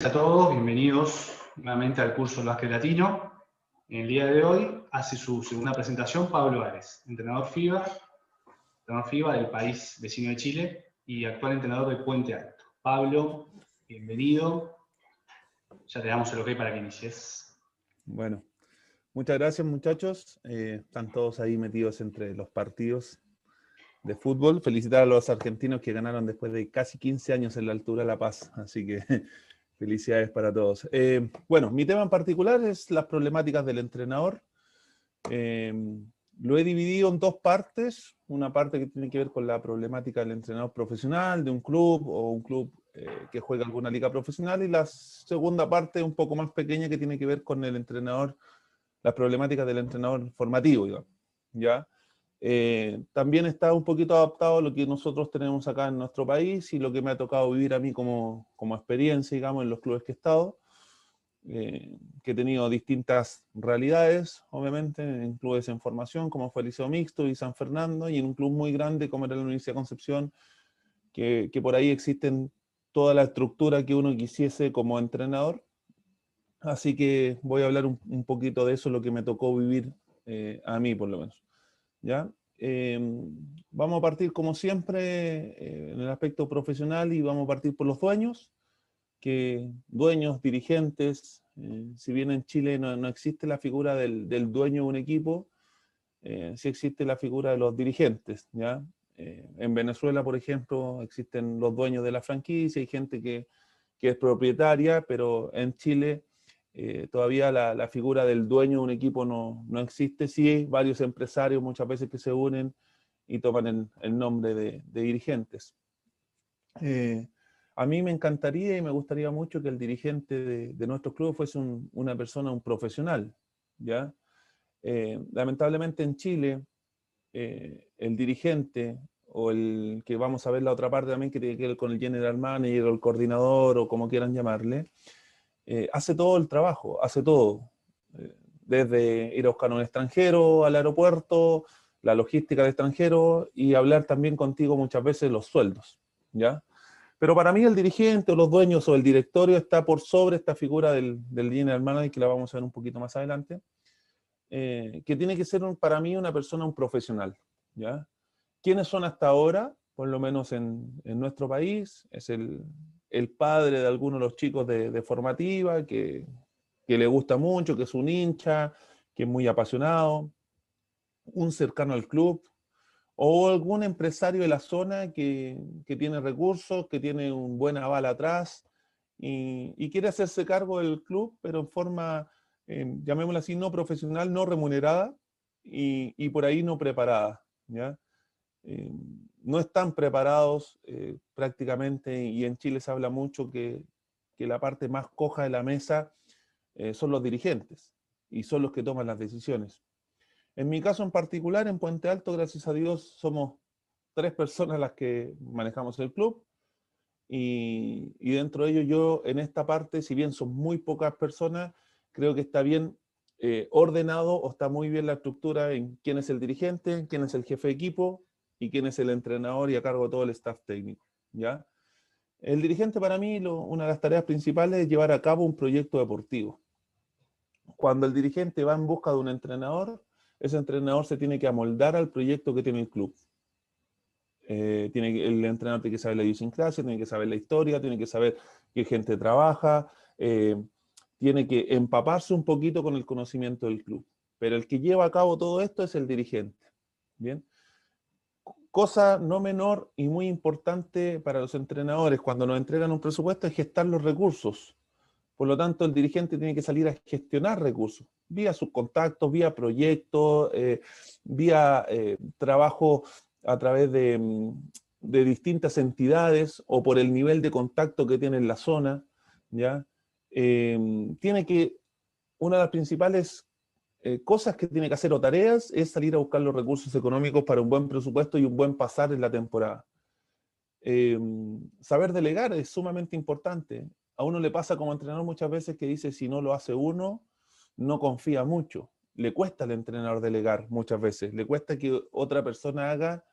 a todos, bienvenidos nuevamente al curso del básquet latino. En el día de hoy hace su segunda presentación Pablo Ares, entrenador FIBA del país vecino de Chile y actual entrenador de Puente Alto. Pablo, bienvenido. Ya te damos el ok para que inicies. Bueno, muchas gracias muchachos. Están todos ahí metidos entre los partidos de fútbol. Felicitar a los argentinos que ganaron después de casi 15 años en la altura de La Paz. Así que felicidades para todos. Bueno, mi tema en particular es las problemáticas del entrenador. Lo he dividido en dos partes. Una parte que tiene que ver con la problemática del entrenador profesional de un club o un club que juega alguna liga profesional, y la segunda parte un poco más pequeña que tiene que ver con el entrenador, las problemáticas del entrenador formativo, digamos, ¿ya? También está un poquito adaptado a lo que nosotros tenemos acá en nuestro país y lo que me ha tocado vivir a mí como experiencia, digamos, en los clubes que he estado, que he tenido distintas realidades, obviamente, en clubes en formación, como fue el Liceo Mixto y San Fernando, y en un club muy grande como era la Universidad de Concepción, que por ahí existen toda la estructura que uno quisiese como entrenador. Así que voy a hablar un poquito de eso, lo que me tocó vivir a mí, por lo menos, ¿ya? Vamos a partir, como siempre, en el aspecto profesional, y vamos a partir por los dueños, dueños, dirigentes. Si bien en Chile no existe la figura del dueño de un equipo, sí existe la figura de los dirigentes, ¿ya? En Venezuela, por ejemplo, existen los dueños de la franquicia, hay gente que es propietaria, pero en Chile todavía la figura del dueño de un equipo no existe. Sí hay varios empresarios muchas veces que se unen y toman el nombre de dirigentes. A mí me encantaría y me gustaría mucho que el dirigente de nuestro club fuese una persona, un profesional, ¿ya? Lamentablemente en Chile, el dirigente, o el que vamos a ver la otra parte también, que tiene que ver con el general manager o el coordinador o como quieran llamarle, hace todo el trabajo, hace todo. Desde ir a buscar a un extranjero al aeropuerto, la logística del extranjero, y hablar también contigo muchas veces los sueldos, ¿ya? Pero para mí el dirigente o los dueños o el directorio está por sobre esta figura del general manager, que la vamos a ver un poquito más adelante, que tiene que ser para mí una persona, un profesional, ¿ya? ¿Quiénes son hasta ahora? Por lo menos en nuestro país, es el padre de algunos de los chicos de formativa, que le gusta mucho, que es un hincha, que es muy apasionado, un cercano al club, o algún empresario de la zona que tiene recursos, que tiene un buen aval atrás, y quiere hacerse cargo del club, pero en forma, llamémosla así, no profesional, no remunerada, y por ahí no preparada, ¿ya? No están preparados prácticamente, y en Chile se habla mucho que la parte más coja de la mesa son los dirigentes, y son los que toman las decisiones. En mi caso en particular, en Puente Alto, gracias a Dios, somos 3 personas las que manejamos el club, y dentro de ello yo, en esta parte, si bien son muy pocas personas, creo que está bien ordenado, o está muy bien la estructura en quién es el dirigente, quién es el jefe de equipo, y quién es el entrenador y a cargo de todo el staff técnico, ¿ya? El dirigente, para mí, una de las tareas principales es llevar a cabo un proyecto deportivo. Cuando el dirigente va en busca de un entrenador, ese entrenador se tiene que amoldar al proyecto que tiene el club. El entrenador tiene que saber la idiosincrasia, tiene que saber la historia, tiene que saber qué gente trabaja, tiene que empaparse un poquito con el conocimiento del club. Pero el que lleva a cabo todo esto es el dirigente, ¿bien? Cosa no menor y muy importante para los entrenadores cuando nos entregan un presupuesto es gestar los recursos. Por lo tanto, el dirigente tiene que salir a gestionar recursos, vía sus contactos, vía proyectos, vía trabajo a través de distintas entidades, o por el nivel de contacto que tiene en la zona, ¿ya? Una de las principales cosas que tiene que hacer, o tareas, es salir a buscar los recursos económicos para un buen presupuesto y un buen pasar en la temporada. Saber delegar es sumamente importante. A uno le pasa como entrenador muchas veces que dice, si no lo hace uno, no confía mucho. Le cuesta al entrenador delegar muchas veces, le cuesta que otra persona haga,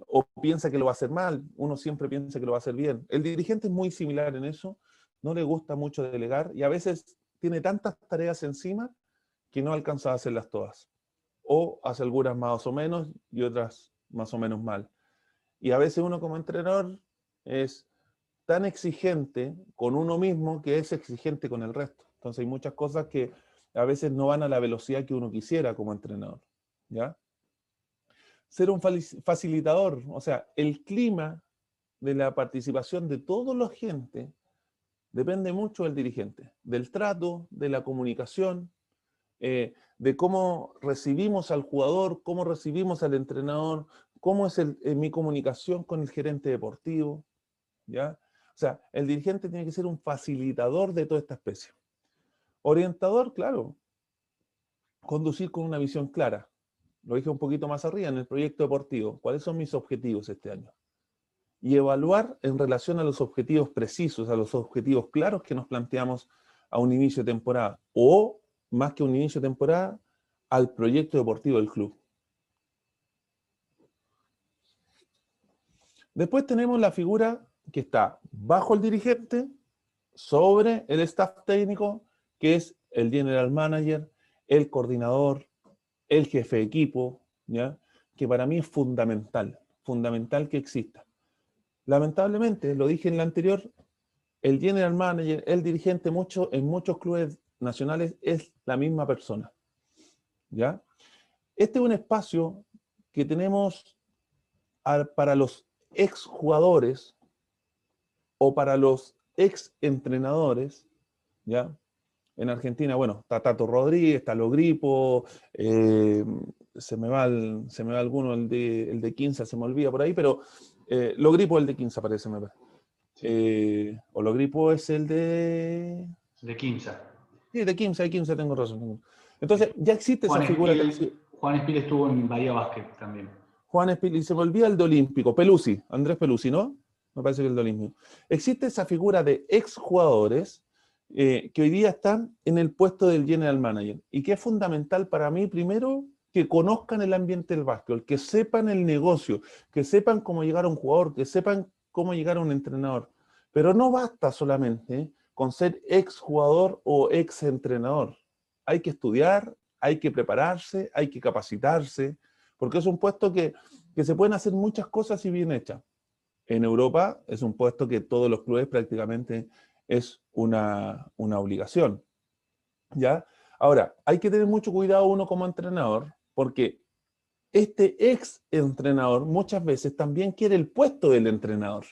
o piensa que lo va a hacer mal. Uno siempre piensa que lo va a hacer bien. El dirigente es muy similar en eso, no le gusta mucho delegar y a veces tiene tantas tareas encima que no alcanza a hacerlas todas. O hace algunas más o menos y otras más o menos mal. Y a veces uno como entrenador es tan exigente con uno mismo que es exigente con el resto. Entonces hay muchas cosas que a veces no van a la velocidad que uno quisiera como entrenador, ¿ya? Ser un facilitador, o sea, el clima de la participación de toda la gente depende mucho del dirigente, del trato, de la comunicación, de cómo recibimos al jugador, cómo recibimos al entrenador, cómo es mi comunicación con el gerente deportivo, ¿ya? O sea, el dirigente tiene que ser un facilitador de toda esta especie. Orientador, claro, conducir con una visión clara. Lo dije un poquito más arriba en el proyecto deportivo. ¿Cuáles son mis objetivos este año? Y evaluar en relación a los objetivos precisos, a los objetivos claros que nos planteamos a un inicio de temporada, o más que un inicio de temporada, al proyecto deportivo del club. Después tenemos la figura que está bajo el dirigente, sobre el staff técnico, que es el general manager, el coordinador, el jefe de equipo, ¿ya? Que para mí es fundamental, fundamental que exista. Lamentablemente, lo dije en la anterior, el general manager, el dirigente, en muchos clubes nacionales es la misma persona, ¿ya? Este es un espacio que tenemos para los exjugadores o para los ex entrenadores, ¿ya? En Argentina, bueno, está Tato Rodríguez, está Lo Gripo, se me va alguno, el de Quinza se me olvida por ahí, pero Lo Gripo es el de Quinza, parece, me parece. Sí. O Lo Gripo es el de... De Quimsa. Sí, de Quinza tengo razón. Entonces, ya existe esa figura. Juan Espil estuvo en Bahía Básquet también. Juan Espil, y se me olvida el de Olímpico, Pelusi, Andrés Pelusi, ¿no? Me parece que el de Olímpico. Existe esa figura de exjugadores que hoy día están en el puesto del general manager y que es fundamental para mí, primero, que conozcan el ambiente del básquetbol, que sepan el negocio, que sepan cómo llegar a un jugador, que sepan cómo llegar a un entrenador. Pero no basta solamente con ser exjugador o ex entrenador. Hay que estudiar, hay que prepararse, hay que capacitarse, porque es un puesto que se pueden hacer muchas cosas y bien hechas. En Europa es un puesto que todos los clubes prácticamente es una obligación, ¿ya? Ahora, hay que tener mucho cuidado uno como entrenador, porque este ex entrenador muchas veces también quiere el puesto del entrenador,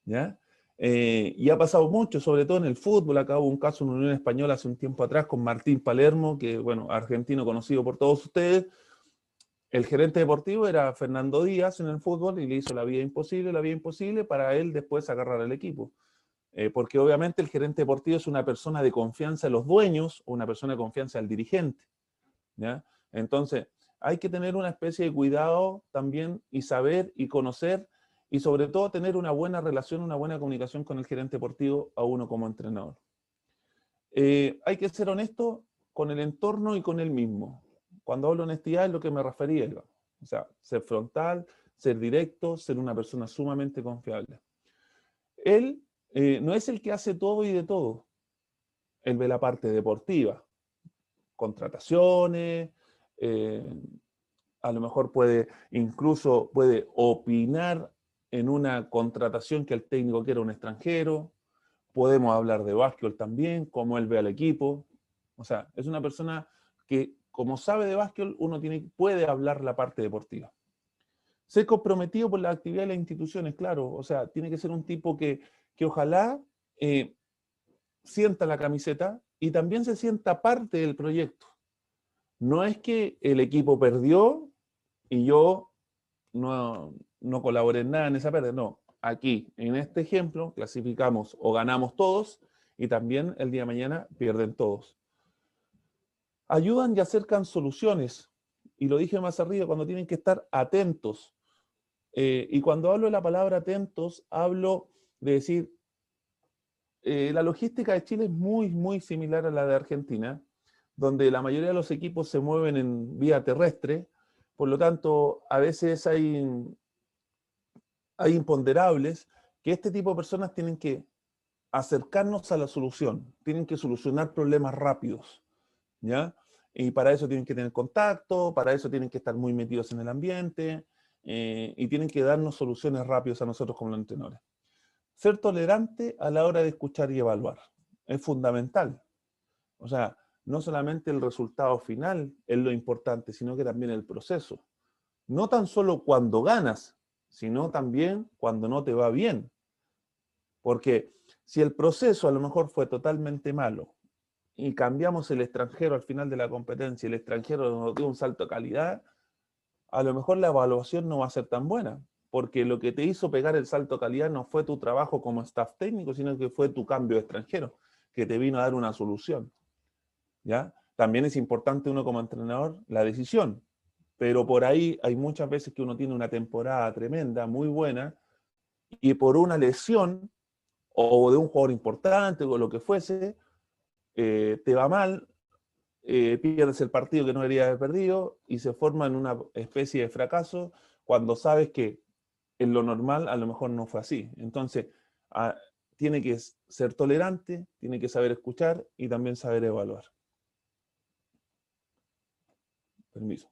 ¿ya? Y ha pasado mucho, sobre todo en el fútbol. Acá hubo un caso en Unión Española hace un tiempo atrás con Martín Palermo, que, bueno, argentino conocido por todos ustedes. El gerente deportivo era Fernando Díaz en el fútbol y le hizo la vida imposible para él después agarrar al equipo. Porque obviamente el gerente deportivo es una persona de confianza de los dueños o una persona de confianza del dirigente, ¿ya? Entonces, hay que tener una especie de cuidado también y saber y conocer y sobre todo tener una buena relación, una buena comunicación con el gerente deportivo a uno como entrenador. Hay que ser honesto con el entorno y con él mismo. Cuando hablo de honestidad es lo que me refería. O sea, ser frontal, ser directo, ser una persona sumamente confiable. Él no es el que hace todo y de todo. Él ve la parte deportiva, contrataciones, a lo mejor incluso puede opinar en una contratación que el técnico quiera un extranjero. Podemos hablar de básquetbol también, cómo él ve al equipo. O sea, es una persona que, como sabe de básquetbol, uno puede hablar la parte deportiva. Ser comprometido por la actividad de las instituciones, claro. O sea, tiene que ser un tipo que ojalá sienta la camiseta y también se sienta parte del proyecto. No es que el equipo perdió y yo no colaboré en nada en esa pérdida, no. Aquí, en este ejemplo, clasificamos o ganamos todos y también el día de mañana pierden todos. Ayudan y acercan soluciones, y lo dije más arriba, cuando tienen que estar atentos. Y cuando hablo de la palabra atentos, hablo de decir, la logística de Chile es muy, muy similar a la de Argentina, donde la mayoría de los equipos se mueven en vía terrestre, por lo tanto, a veces hay imponderables que este tipo de personas tienen que acercarnos a la solución, tienen que solucionar problemas rápidos, ¿ya? Y para eso tienen que tener contacto, para eso tienen que estar muy metidos en el ambiente, y tienen que darnos soluciones rápidas a nosotros como los entrenadores. Ser tolerante a la hora de escuchar y evaluar es fundamental. O sea, no solamente el resultado final es lo importante, sino que también el proceso. No tan solo cuando ganas, sino también cuando no te va bien. Porque si el proceso a lo mejor fue totalmente malo y cambiamos el extranjero al final de la competencia, el extranjero nos dio un salto de calidad, a lo mejor la evaluación no va a ser tan buena, porque lo que te hizo pegar el salto de calidad no fue tu trabajo como staff técnico, sino que fue tu cambio de extranjero, que te vino a dar una solución, ¿ya? También es importante uno como entrenador la decisión, pero por ahí hay muchas veces que uno tiene una temporada tremenda, muy buena, y por una lesión o de un jugador importante o lo que fuese, te va mal, pierdes el partido que no deberías haber perdido y se forma en una especie de fracaso cuando sabes que en lo normal a lo mejor no fue así. Entonces, tiene que ser tolerante, tiene que saber escuchar y también saber evaluar. Permiso.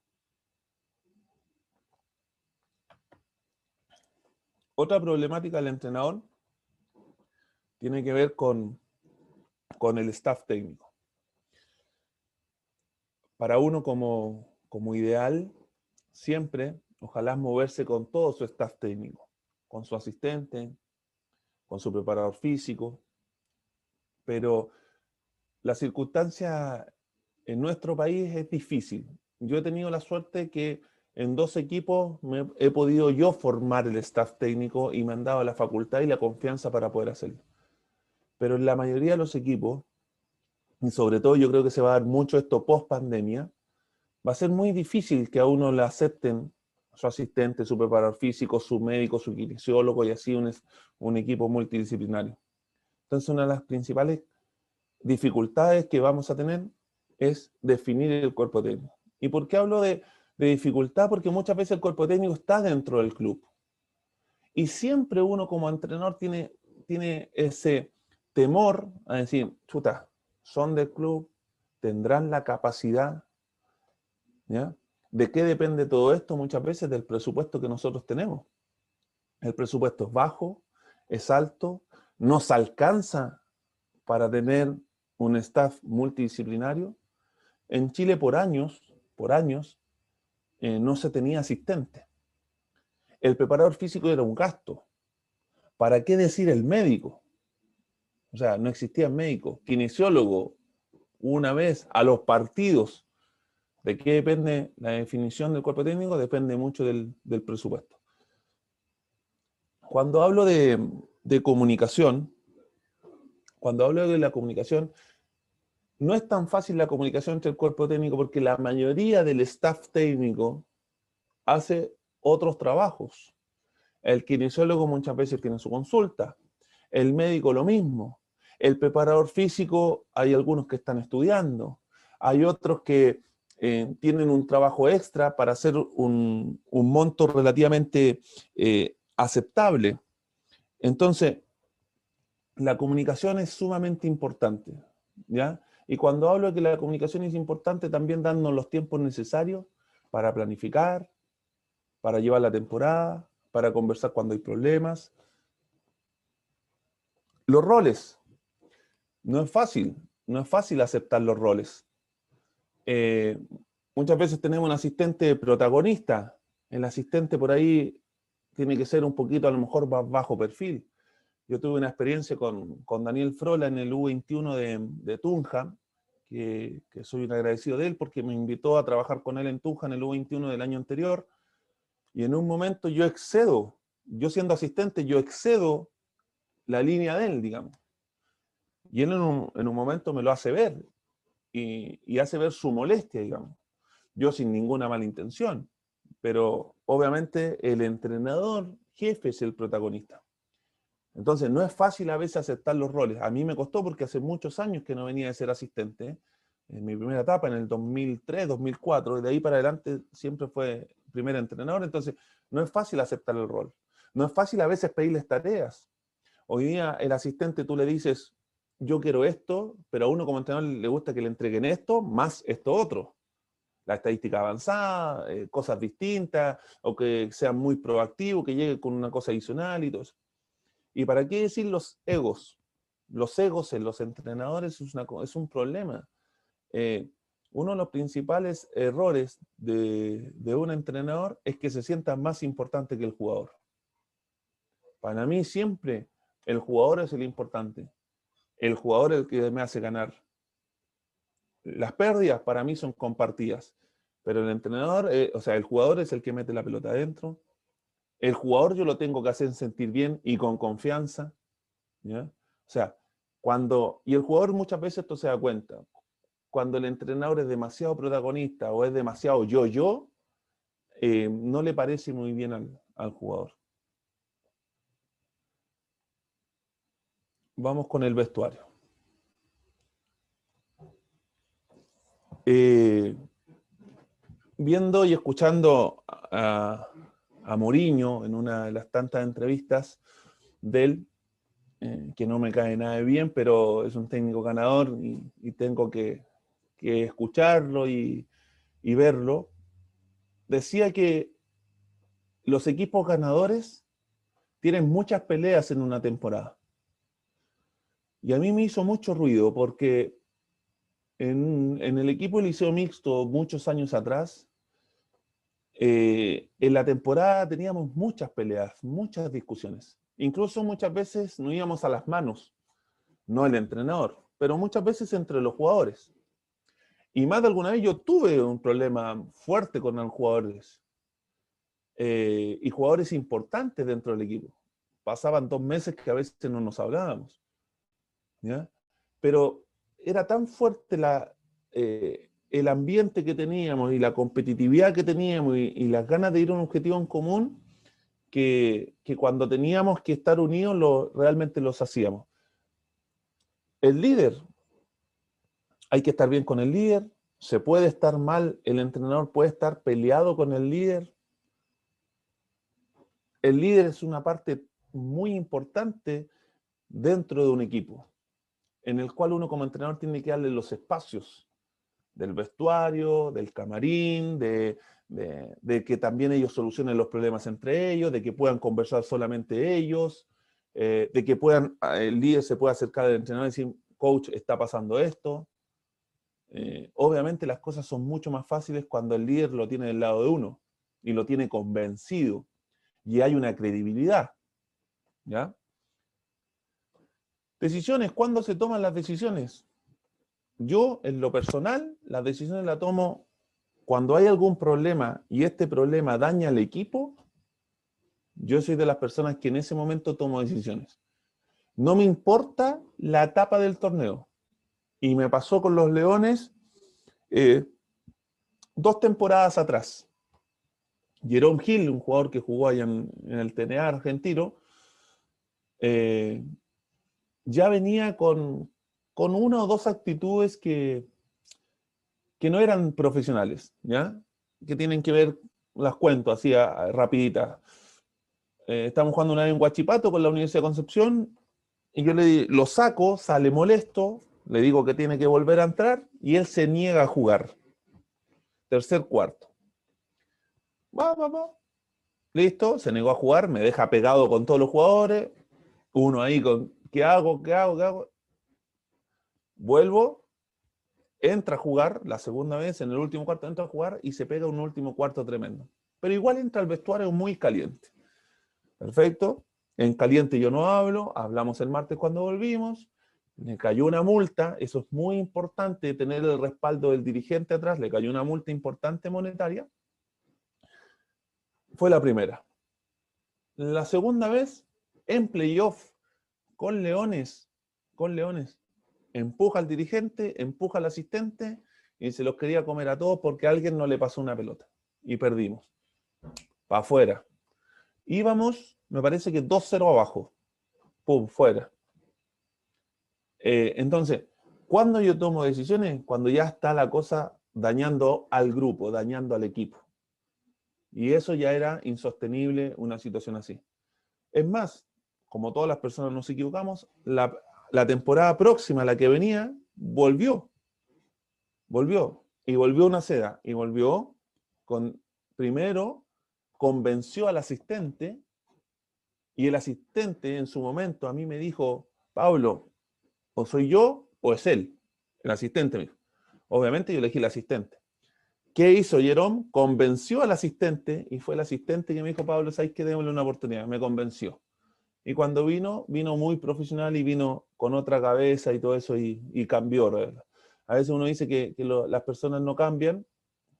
Otra problemática del entrenador tiene que ver con el staff técnico. Para uno como ideal, siempre, ojalá moverse con todo su staff técnico, con su asistente, con su preparador físico, pero la circunstancia en nuestro país es difícil. Yo he tenido la suerte que en 2 equipos he podido yo formar el staff técnico y me han dado la facultad y la confianza para poder hacerlo. Pero en la mayoría de los equipos, y sobre todo yo creo que se va a dar mucho esto post pandemia, va a ser muy difícil que a uno le acepten su asistente, su preparador físico, su médico, su kinesiólogo y así un equipo multidisciplinario. Entonces una de las principales dificultades que vamos a tener es definir el cuerpo técnico. ¿Y por qué hablo de dificultad? Porque muchas veces el cuerpo técnico está dentro del club. Y siempre uno como entrenador tiene ese temor a decir, chuta, son del club, tendrán la capacidad, ¿ya? ¿De qué depende todo esto? Muchas veces del presupuesto que nosotros tenemos. El presupuesto es bajo, es alto, nos alcanza para tener un staff multidisciplinario. En Chile por años, no se tenía asistente. El preparador físico era un gasto. ¿Para qué decir el médico? O sea, no existía médico. Kinesiólogo, una vez a los partidos. ¿De qué depende la definición del cuerpo técnico? Depende mucho del presupuesto. Cuando hablo de comunicación, cuando hablo de la comunicación, no es tan fácil la comunicación entre el cuerpo técnico porque la mayoría del staff técnico hace otros trabajos. El kinesiólogo muchas veces tiene su consulta, el médico lo mismo, el preparador físico hay algunos que están estudiando, hay otros que tienen un trabajo extra para hacer un monto relativamente aceptable. Entonces, la comunicación es sumamente importante, ¿ya? Y cuando hablo de que la comunicación es importante, también darnos los tiempos necesarios para planificar, para llevar la temporada, para conversar cuando hay problemas. Los roles. No es fácil aceptar los roles. Muchas veces tenemos un asistente protagonista. El asistente por ahí tiene que ser un poquito a lo mejor más bajo perfil. Yo tuve una experiencia con Daniel Frola en el U21 de Tunja, que soy un agradecido de él porque me invitó a trabajar con él en Tunja en el U21 del año anterior. Y en un momento yo siendo asistente, yo excedo la línea de él, digamos. Y él en un momento me lo hace ver y hace ver su molestia, digamos. Yo sin ninguna mala intención, pero obviamente el entrenador jefe es el protagonista. Entonces no es fácil a veces aceptar los roles. A mí me costó porque hace muchos años que no venía de ser asistente. En mi primera etapa, en el 2003, 2004, y de ahí para adelante siempre fue primer entrenador. Entonces no es fácil aceptar el rol. No es fácil a veces pedirles tareas. Hoy día el asistente tú le dices, yo quiero esto, pero a uno como entrenador le gusta que le entreguen esto, más esto otro. La estadística avanzada, cosas distintas, o que sean muy proactivos, que llegue con una cosa adicional y todo eso. ¿Y para qué decir los egos? Los egos en los entrenadores es un problema. Uno de los principales errores de un entrenador es que se sienta más importante que el jugador. Para mí siempre el jugador es el importante. El jugador es el que me hace ganar. Las pérdidas para mí son compartidas, pero el entrenador, o sea, el jugador es el que mete la pelota adentro. El jugador yo lo tengo que hacer sentir bien y con confianza, ¿ya? O sea, y el jugador muchas veces esto se da cuenta, cuando el entrenador es demasiado protagonista o es demasiado yo, no le parece muy bien al jugador. Vamos con el vestuario. Viendo y escuchando a Mourinho en una de las tantas entrevistas de él, que no me cae nada de bien, pero es un técnico ganador y tengo que escucharlo y verlo, decía que los equipos ganadores tienen muchas peleas en una temporada. Y a mí me hizo mucho ruido porque en el equipo del Liceo Mixto muchos años atrás, en la temporada teníamos muchas peleas, muchas discusiones. Incluso muchas veces nos íbamos a las manos, no el entrenador, pero muchas veces entre los jugadores. Y más de alguna vez yo tuve un problema fuerte con los jugadores. Y jugadores importantes dentro del equipo. Pasaban 2 meses que a veces no nos hablábamos, ¿ya? Pero era tan fuerte el ambiente que teníamos y la competitividad que teníamos y las ganas de ir a un objetivo en común que cuando teníamos que estar unidos realmente los hacíamos. El líder, hay que estar bien con el líder, se puede estar mal, el entrenador puede estar peleado con el líder. El líder es una parte muy importante dentro de un equipo, en el cual uno como entrenador tiene que darle los espacios del vestuario, del camarín, de que también ellos solucionen los problemas entre ellos, de que puedan conversar solamente ellos, de que el líder se pueda acercar al entrenador y decir, coach, está pasando esto. Obviamente las cosas son mucho más fáciles cuando el líder lo tiene del lado de uno y lo tiene convencido y hay una credibilidad, ¿ya? Decisiones, ¿cuándo se toman las decisiones? Yo, en lo personal, las decisiones las tomo cuando hay algún problema y este problema daña al equipo. Yo soy de las personas que en ese momento tomo decisiones. No me importa la etapa del torneo. Y me pasó con los Leones 2 temporadas atrás. Jerome Hill, un jugador que jugó allá en el TNA argentino, ya venía con 1 o 2 actitudes que no eran profesionales, ¿ya? Que tienen que ver, las cuento así rapiditas. Estamos jugando una vez en Huachipato con la Universidad de Concepción y yo lo saco, sale molesto, le digo que tiene que volver a entrar y él se niega a jugar. Tercer cuarto. Va. Listo, se negó a jugar, me deja pegado con todos los jugadores. Uno ahí con, ¿qué hago? Vuelvo, entra a jugar la segunda vez, en el último cuarto entra a jugar y se pega un último cuarto tremendo. Pero igual entra al vestuario muy caliente. Perfecto. En caliente yo no hablo, hablamos el martes cuando volvimos, le cayó una multa, eso es muy importante, tener el respaldo del dirigente atrás, le cayó una multa importante monetaria. Fue la primera. La segunda vez, en playoff, con Leones, empuja al dirigente, empuja al asistente y se los quería comer a todos porque a alguien no le pasó una pelota. Y perdimos. Para afuera. Íbamos, me parece que 2-0 abajo. Pum, fuera. Entonces, ¿cuándo yo tomo decisiones? Cuando ya está la cosa dañando al grupo, dañando al equipo. Y eso ya era insostenible, una situación así. Es más, como todas las personas nos equivocamos, la temporada próxima, la que venía, volvió, y volvió una seda, y volvió primero convenció al asistente, y el asistente en su momento a mí me dijo, Pablo, o soy yo o es él, el asistente me dijo. Obviamente yo elegí el asistente. ¿Qué hizo Jerome? Convenció al asistente, y fue el asistente que me dijo, Pablo, ¿sabes qué? Démosle una oportunidad. Me convenció. Y cuando vino muy profesional y vino con otra cabeza y todo eso y cambió. ¿Verdad? A veces uno dice que las personas no cambian,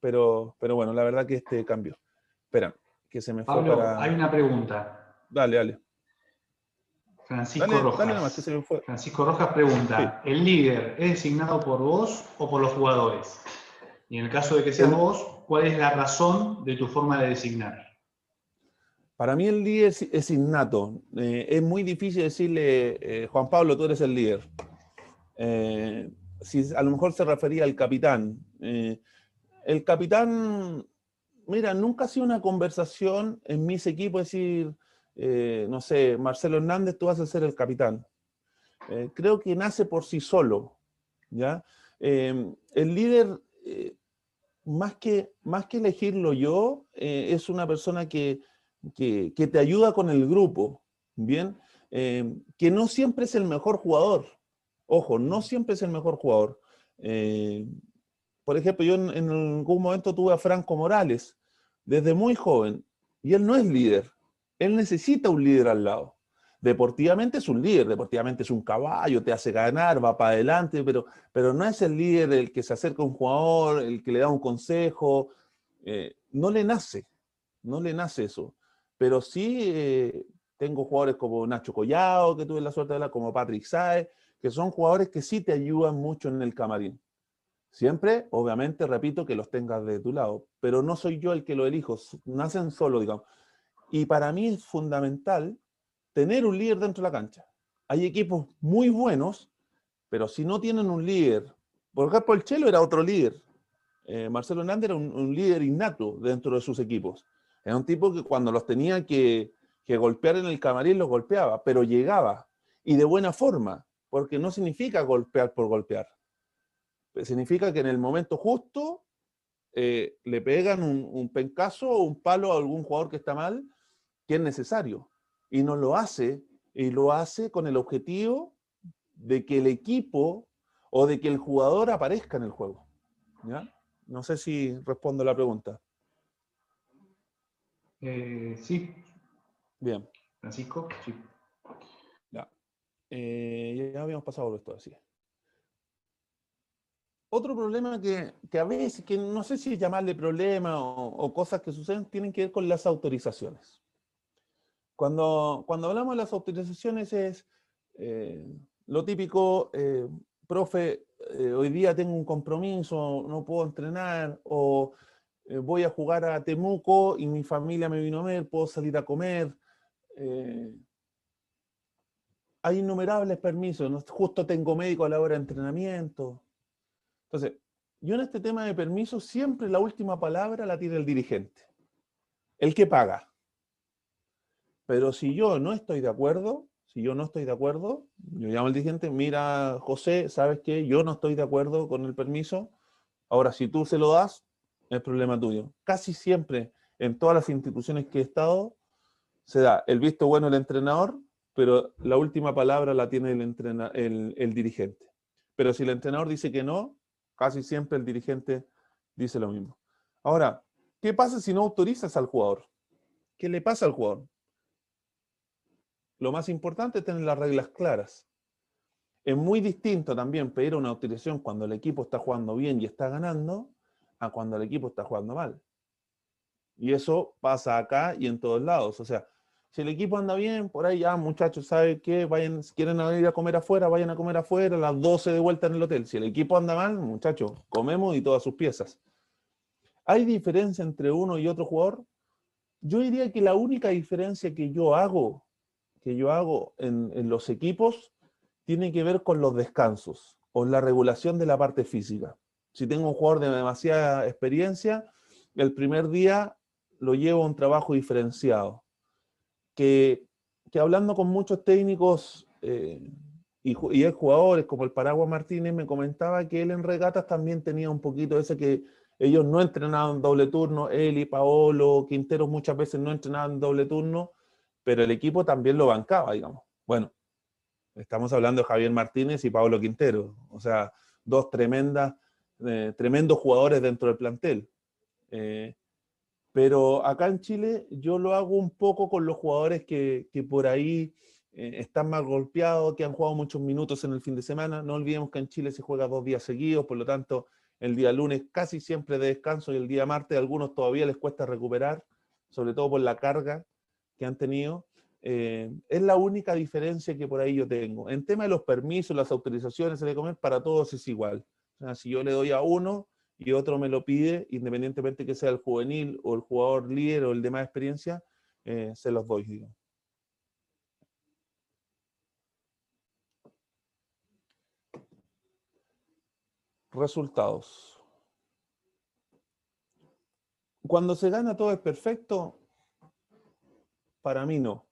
pero bueno, la verdad que cambió. Espera, que se me fue Pablo, hay una pregunta. Dale. Francisco Dale nomás, que Rojas. se me fue. Francisco Rojas Sí. pregunta, ¿el líder es designado por vos o por los jugadores? Y en el caso de que seas vos, ¿cuál es la razón de tu forma de designar? Para mí el líder es innato. Es muy difícil decirle, Juan Pablo, tú eres el líder. Si a lo mejor se refería al capitán. El capitán, mira, nunca ha sido una conversación en mis equipos decir, no sé, Marcelo Hernández, tú vas a ser el capitán. Creo que nace por sí solo, ¿ya? El líder, más que elegirlo yo, es una persona que te ayuda con el grupo, ¿bien? Que no siempre es el mejor jugador. Ojo, no siempre es el mejor jugador. Por ejemplo, yo en algún momento tuve a Franco Morales, desde muy joven, y él no es líder. Él necesita un líder al lado. Deportivamente es un líder, deportivamente es un caballo, te hace ganar, va para adelante, pero no es el líder el que se acerca a un jugador, el que le da un consejo. No le nace eso. Pero sí tengo jugadores como Nacho Collado, que tuve la suerte de hablar, como Patrick Sáez, que son jugadores que sí te ayudan mucho en el camarín. Siempre, obviamente, repito, que los tengas de tu lado, pero no soy yo el que lo elijo, nacen solo, digamos. Y para mí es fundamental tener un líder dentro de la cancha. Hay equipos muy buenos, pero si no tienen un líder, por ejemplo, el Chelo era otro líder. Marcelo Hernández era un líder innato dentro de sus equipos. Era un tipo que cuando los tenía que golpear en el camarín, los golpeaba, pero llegaba, y de buena forma, porque no significa golpear por golpear. Significa que en el momento justo le pegan un pencazo o un palo a algún jugador que está mal, que es necesario. Y no lo hace, y lo hace con el objetivo de que el equipo o de que el jugador aparezca en el juego. ¿Ya? No sé si respondo a la pregunta. Sí. Bien. Francisco, sí. Ya. Ya habíamos pasado por esto así. Otro problema que a veces, que no sé si llamarle problema o cosas que suceden, tienen que ver con las autorizaciones. Cuando hablamos de las autorizaciones es lo típico, profe, hoy día tengo un compromiso, no puedo entrenar, o voy a jugar a Temuco y mi familia me vino a ver, puedo salir a comer. Hay innumerables permisos, ¿no? Justo tengo médico a la hora de entrenamiento. Entonces, yo en este tema de permisos siempre la última palabra la tiene el dirigente, el que paga. Pero si yo no estoy de acuerdo, yo llamo al dirigente, mira, José, ¿sabes qué? Yo no estoy de acuerdo con el permiso. Ahora, si tú se lo das, es problema tuyo. Casi siempre, en todas las instituciones que he estado, se da el visto bueno del entrenador, pero la última palabra la tiene el dirigente. Pero si el entrenador dice que no, casi siempre el dirigente dice lo mismo. Ahora, ¿qué pasa si no autorizas al jugador? ¿Qué le pasa al jugador? Lo más importante es tener las reglas claras. Es muy distinto también pedir una autorización cuando el equipo está jugando bien y está ganando, a cuando el equipo está jugando mal. Y eso pasa acá y en todos lados. O sea, si el equipo anda bien, por ahí ya, muchachos, ¿saben qué? Vayan, si quieren ir a comer afuera, vayan a comer afuera, a las 12 de vuelta en el hotel. Si el equipo anda mal, muchachos, comemos y todas sus piezas. ¿Hay diferencia entre uno y otro jugador? Yo diría que la única diferencia que yo hago en los equipos tiene que ver con los descansos o la regulación de la parte física. Si tengo un jugador de demasiada experiencia, el primer día lo llevo a un trabajo diferenciado, que que hablando con muchos técnicos y jugadores como el Paraguas Martínez me comentaba que él en regatas también tenía un poquito ese que ellos no entrenaban doble turno, él y Paolo, Quinteros muchas veces no entrenaban doble turno, pero el equipo también lo bancaba, digamos. Bueno, estamos hablando de Javier Martínez y Paolo Quintero, o sea, dos tremendos jugadores dentro del plantel. Pero acá en Chile yo lo hago un poco con los jugadores que por ahí están más golpeados, que han jugado muchos minutos en el fin de semana. No olvidemos que en Chile se juega 2 días seguidos, por lo tanto el día lunes casi siempre de descanso y el día martes a algunos todavía les cuesta recuperar, sobre todo por la carga que han tenido. Es la única diferencia que por ahí yo tengo. En tema de los permisos, las autorizaciones de comer, para todos es igual. O sea, si yo le doy a uno y otro me lo pide, independientemente que sea el juvenil o el jugador líder o el de más experiencia, se los doy, digo. Resultados. Cuando se gana todo es perfecto, para mí no.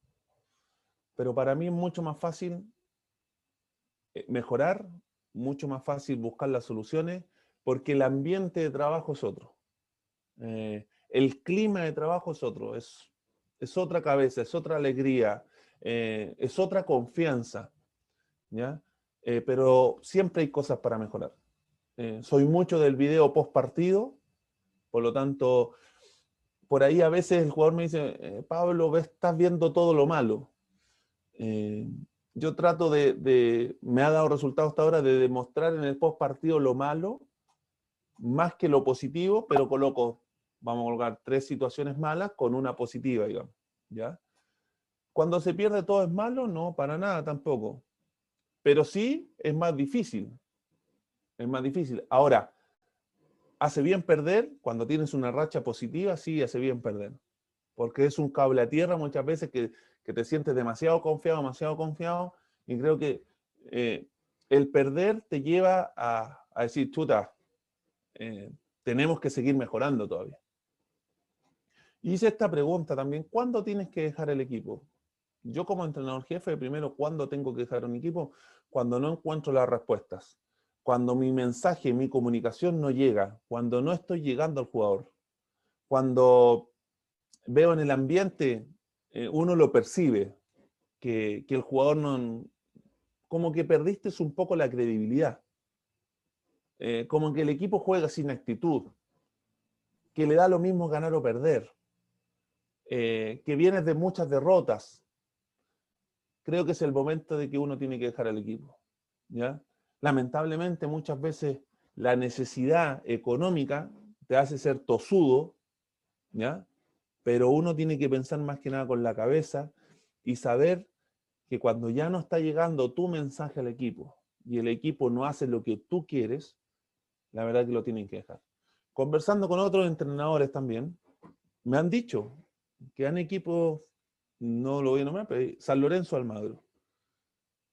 Pero para mí es mucho más fácil mejorar, mucho más fácil buscar las soluciones, porque el ambiente de trabajo es otro. El clima de trabajo es otro, es otra cabeza, es otra alegría, es otra confianza, ¿ya? Pero siempre hay cosas para mejorar. Soy mucho del video post partido, por lo tanto, por ahí a veces el jugador me dice, Pablo, estás viendo todo lo malo. Yo trato me ha dado resultados hasta ahora de demostrar en el post partido lo malo, más que lo positivo, pero vamos a colocar 3 situaciones malas con una positiva, digamos, ¿ya? Cuando se pierde todo es malo, no, para nada tampoco. Pero sí es más difícil. Es más difícil. Ahora, ¿hace bien perder? Cuando tienes una racha positiva, sí, hace bien perder. Porque es un cable a tierra muchas veces que te sientes demasiado confiado, y creo que el perder te lleva a decir, chuta, tenemos que seguir mejorando todavía. Y hice esta pregunta también, ¿cuándo tienes que dejar el equipo? Yo como entrenador jefe, primero, ¿cuándo tengo que dejar un equipo? Cuando no encuentro las respuestas, cuando mi mensaje, mi comunicación no llega, cuando no estoy llegando al jugador, cuando veo en el ambiente, uno lo percibe, que el jugador no, como que perdiste un poco la credibilidad, como que el equipo juega sin actitud, que le da lo mismo ganar o perder, que vienes de muchas derrotas. Creo que es el momento de que uno tiene que dejar al equipo, ¿ya? Lamentablemente muchas veces la necesidad económica te hace ser tosudo, ¿ya? Pero uno tiene que pensar más que nada con la cabeza y saber que cuando ya no está llegando tu mensaje al equipo y el equipo no hace lo que tú quieres, la verdad que lo tienen que dejar. Conversando con otros entrenadores también, me han dicho que han equipos, no lo voy a nombrar, pero San Lorenzo Almagro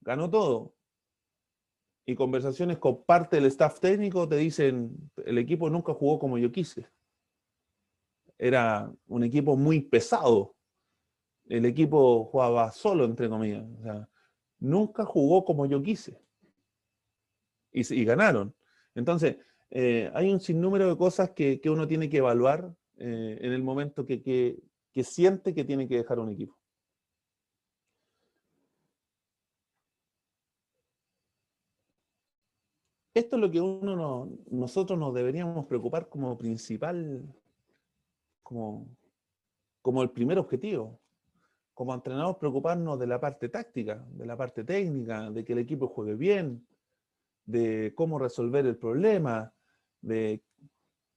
ganó todo. Y conversaciones con parte del staff técnico te dicen, el equipo nunca jugó como yo quise. Era un equipo muy pesado. El equipo jugaba solo, entre comillas. O sea, nunca jugó como yo quise. Y ganaron. Entonces, hay un sinnúmero de cosas que uno tiene que evaluar en el momento que siente que tiene que dejar un equipo. Esto es lo que nosotros nos deberíamos preocupar como principal, como el primer objetivo. Como entrenadores, preocuparnos de la parte táctica, de la parte técnica, de que el equipo juegue bien, de cómo resolver el problema.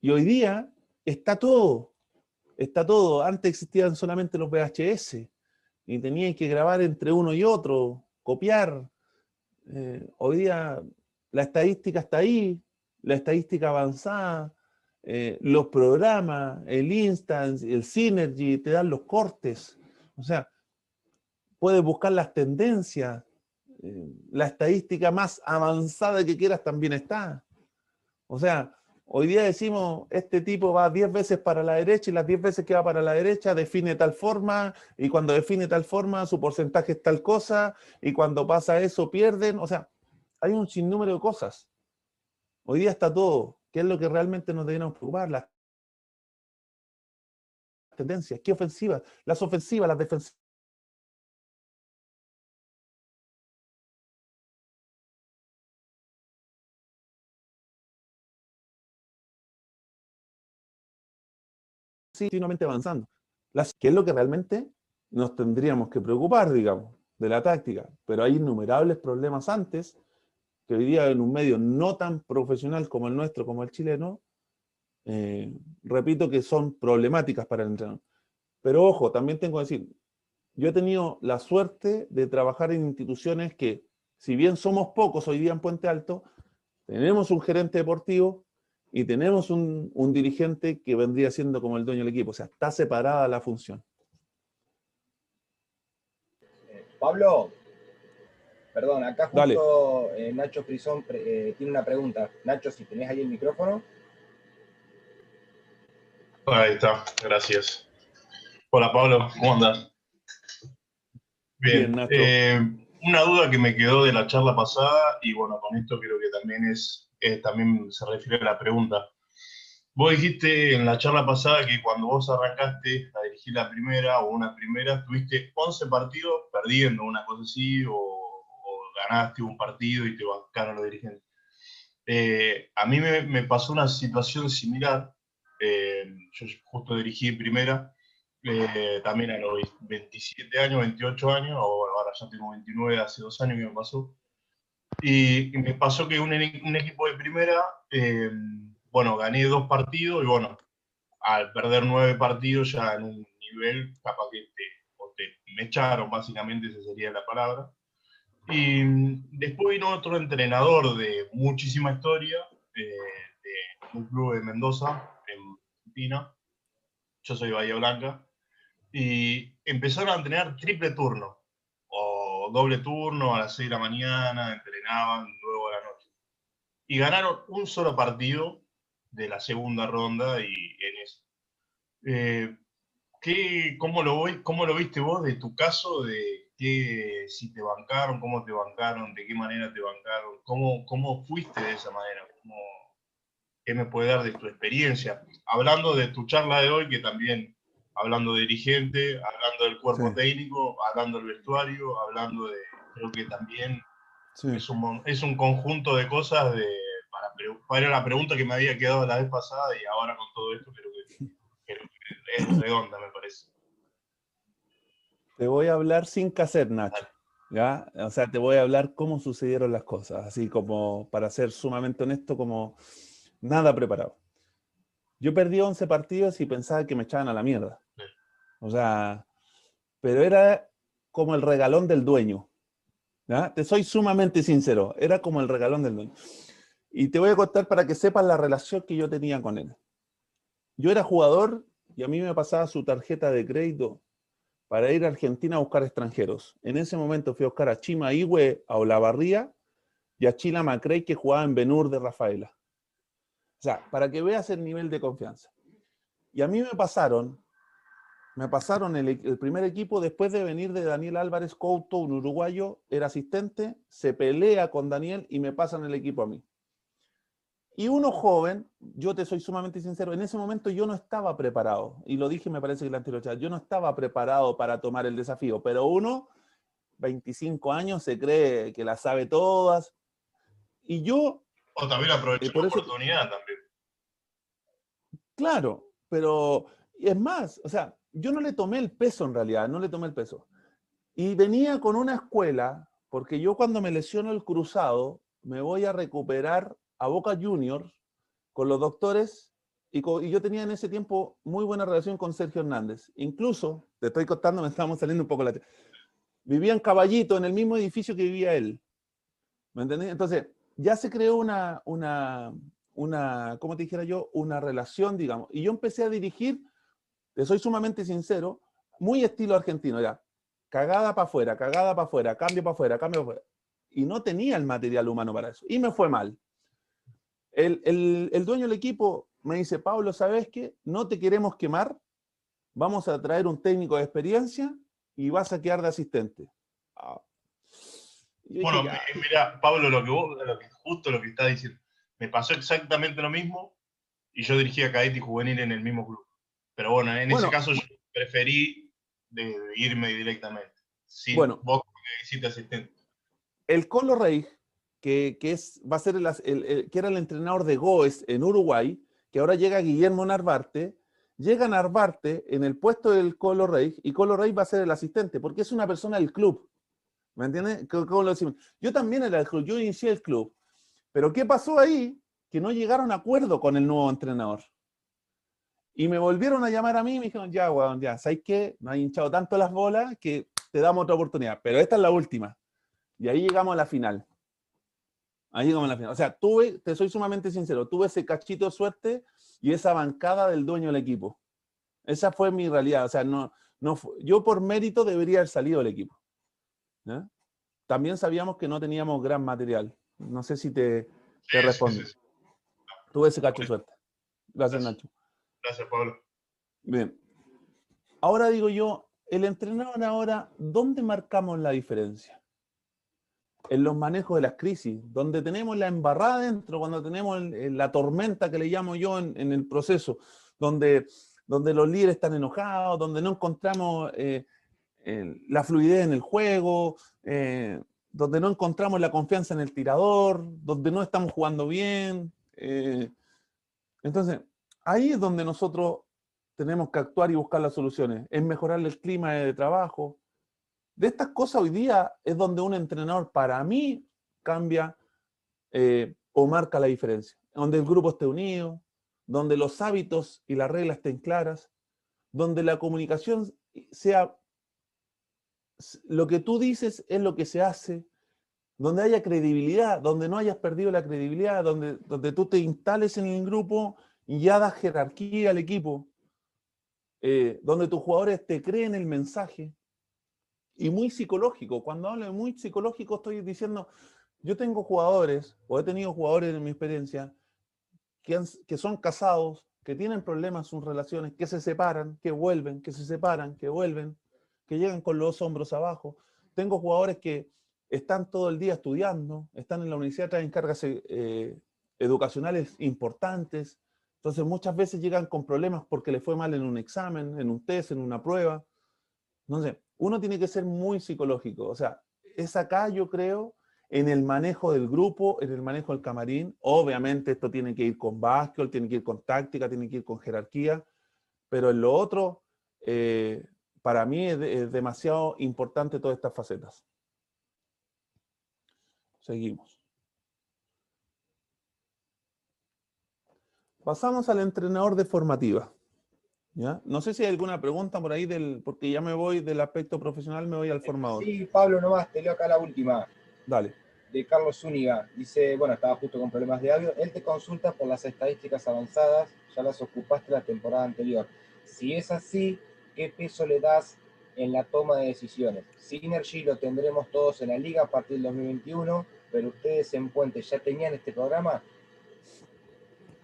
Y hoy día está todo. Está todo. Antes existían solamente los VHS y tenías que grabar entre uno y otro, copiar. Hoy día la estadística está ahí, la estadística avanzada, los programas, el Instance, el Synergy, te dan los cortes. O sea, puedes buscar las tendencias, la estadística más avanzada que quieras también está. O sea, Hoy día decimos, este tipo va 10 veces para la derecha y las 10 veces que va para la derecha define tal forma, y cuando define tal forma su porcentaje es tal cosa, y cuando pasa eso pierden. O sea, hay un sinnúmero de cosas. Hoy día está todo. ¿Qué es lo que realmente nos deberíamos preocupar? Las tendencias. ¿Qué ofensivas? Las ofensivas, las defensivas. Continuamente avanzando. ¿Qué es lo que realmente nos tendríamos que preocupar, digamos, de la táctica? Pero hay innumerables problemas antes, que hoy día en un medio no tan profesional como el nuestro, como el chileno, repito que son problemáticas para el entrenador. Pero ojo, también tengo que decir, yo he tenido la suerte de trabajar en instituciones que, si bien somos pocos hoy día en Puente Alto, tenemos un gerente deportivo y tenemos un dirigente que vendría siendo como el dueño del equipo. O sea, está separada la función. Pablo, perdón, acá Dale. justo Nacho Frisón tiene una pregunta. Nacho, si tenés ahí el micrófono. Ahí está, gracias. Hola Pablo, ¿cómo andas? Bien, Bien, Nacho. una duda que me quedó de la charla pasada, y bueno, con esto creo que también también se refiere a la pregunta. Vos dijiste en la charla pasada que cuando vos arrancaste a dirigir la primera o una primera, tuviste 11 partidos perdiendo, una cosa así, o ganaste un partido y te bancaron los dirigentes. A mí me pasó una situación similar. Yo justo dirigí primera, también a los 27 años, 28 años, o ahora ya tengo 29, hace 2 años que me pasó. Y me pasó que un equipo de primera, bueno, gané 2 partidos y bueno, al perder 9 partidos ya en un nivel, capaz que me echaron, básicamente, esa sería la palabra. Y después vino otro entrenador de muchísima historia, de un club de Mendoza, en Argentina. Yo soy Bahía Blanca. Y empezaron a entrenar triple turno, o doble turno a las 6 de la mañana, entrenaban luego a la noche. Y ganaron un solo partido de la segunda ronda y en eso. ¿Cómo lo viste vos de tu caso, de si te bancaron, cómo te bancaron, de qué manera te bancaron, cómo fuiste de esa manera? ¿Qué me puede dar de tu experiencia? Hablando de tu charla de hoy, que también, hablando de dirigente, hablando del cuerpo técnico, hablando del vestuario, hablando de, creo que también es un conjunto de cosas para la pregunta que me había quedado la vez pasada, y ahora con todo esto creo que es redonda, me parece. Te voy a hablar sin cassette, Nacho. ¿Ya? O sea, te voy a hablar cómo sucedieron las cosas, así como para ser sumamente honesto, como nada preparado. Yo perdí 11 partidos y pensaba que me echaban a la mierda. O sea, pero era como el regalón del dueño. ¿Ya? Te soy sumamente sincero, era como el regalón del dueño. Y te voy a contar para que sepas la relación que yo tenía con él. Yo era jugador y a mí me pasaba su tarjeta de crédito para ir a Argentina a buscar extranjeros. En ese momento fui a buscar a Chima Ihue, a Olavarría, y a Chila Macrey, que jugaba en Benur de Rafaela. O sea, para que veas el nivel de confianza. Y a mí me pasaron el primer equipo después de venir de Daniel Álvarez Couto, un uruguayo, era asistente, se pelea con Daniel y me pasan el equipo a mí. Y uno joven, yo te soy sumamente sincero, en ese momento yo no estaba preparado, y lo dije, me parece que el anterior chat, yo no estaba preparado para tomar el desafío, pero uno, 25 años, se cree que las sabe todas, y yo... O también aprovechó la oportunidad también. Claro, pero es más, o sea, yo no le tomé el peso en realidad, no le tomé el peso. Y venía con una escuela, porque yo cuando me lesiono el cruzado, me voy a recuperar a Boca Juniors con los doctores, y yo tenía en ese tiempo muy buena relación con Sergio Hernández. Incluso, te estoy contando, me estábamos saliendo un poco la... Vivía en Caballito, en el mismo edificio que vivía él. ¿Me entendés? Entonces, ya se creó ¿cómo te dijera yo? Una relación, digamos. Y yo empecé a dirigir, te soy sumamente sincero, muy estilo argentino, ya. Cagada para afuera, cambio para afuera, cambio para afuera. Y no tenía el material humano para eso. Y me fue mal. El dueño del equipo me dice, Pablo, ¿sabes qué? No te queremos quemar, vamos a traer un técnico de experiencia y vas a quedar de asistente. Ah. Yo dije, Bueno, ya. mira, Pablo, justo lo que está diciendo, me pasó exactamente lo mismo y yo dirigía cadete y juvenil en el mismo club. Pero bueno, en ese Bueno, caso yo preferí de irme directamente, sin bueno, vos que hiciste asistente. el Colo Rey, va a ser que era el entrenador de Goes en Uruguay, que ahora llega Guillermo Narvarte, llega Narvarte en el puesto del Colo Rey y Colo Rey va a ser el asistente, porque es una persona del club. ¿Me entiendes? ¿Cómo lo decimos? Yo también era del club, yo inicié el club. Pero ¿qué pasó ahí? Que no llegaron a acuerdo con el nuevo entrenador. Y me volvieron a llamar a mí y me dijeron, ya, weón, ya, ¿sabes qué? Nos han hinchado tanto las bolas que te damos otra oportunidad. Pero esta es la última. Y ahí llegamos a la final. Ahí llegamos a la final. O sea, te soy sumamente sincero, tuve ese cachito de suerte y esa bancada del dueño del equipo. Esa fue mi realidad. O sea, yo por mérito debería haber salido del equipo. ¿Ya? También sabíamos que no teníamos gran material. No sé si te respondo. Sí. Tuve ese cacho de suerte. Gracias, Nacho. Gracias, Pablo. Bien. Ahora digo yo, el entrenador ahora, ¿dónde marcamos la diferencia? En los manejos de las crisis, donde tenemos la embarrada dentro, cuando tenemos la tormenta que le llamo yo en el proceso, donde los líderes están enojados, donde no encontramos la fluidez en el juego, donde no encontramos la confianza en el tirador, donde no estamos jugando bien. Entonces, ahí es donde nosotros tenemos que actuar y buscar las soluciones, es mejorar el clima de trabajo. De estas cosas hoy día es donde un entrenador para mí cambia o marca la diferencia, donde el grupo esté unido, donde los hábitos y las reglas estén claras, donde la comunicación sea lo que tú dices es lo que se hace, donde haya credibilidad, donde no hayas perdido la credibilidad, donde tú te instales en el grupo y ya das jerarquía al equipo, donde tus jugadores te creen el mensaje. Y muy psicológico. Cuando hablo de muy psicológico estoy diciendo, yo tengo jugadores, o he tenido jugadores en mi experiencia, que son casados, que tienen problemas en sus relaciones, que se separan, que vuelven, que se separan, que vuelven, que llegan con los hombros abajo. Tengo jugadores que están todo el día estudiando, están en la universidad, traen cargas educacionales importantes, entonces muchas veces llegan con problemas porque les fue mal en un examen, en un test, en una prueba. Entonces, uno tiene que ser muy psicológico. O sea, es acá, yo creo, en el manejo del grupo, en el manejo del camarín. Obviamente esto tiene que ir con básquetbol, tiene que ir con táctica, tiene que ir con jerarquía, pero en lo otro, para mí es demasiado importante todas estas facetas. Seguimos. Pasamos al entrenador de formativa. ¿Ya? No sé si hay alguna pregunta por ahí, porque ya me voy del aspecto profesional, me voy al formador. Sí, Pablo, nomás, te leo acá la última. Dale. De Carlos Zúñiga. Dice, bueno, estaba justo con problemas de audio. Él te consulta por las estadísticas avanzadas, ya las ocupaste la temporada anterior. Si es así, ¿qué peso le das en la toma de decisiones? Synergy lo tendremos todos en la liga a partir del 2021, pero ustedes en Puente ya tenían este programa.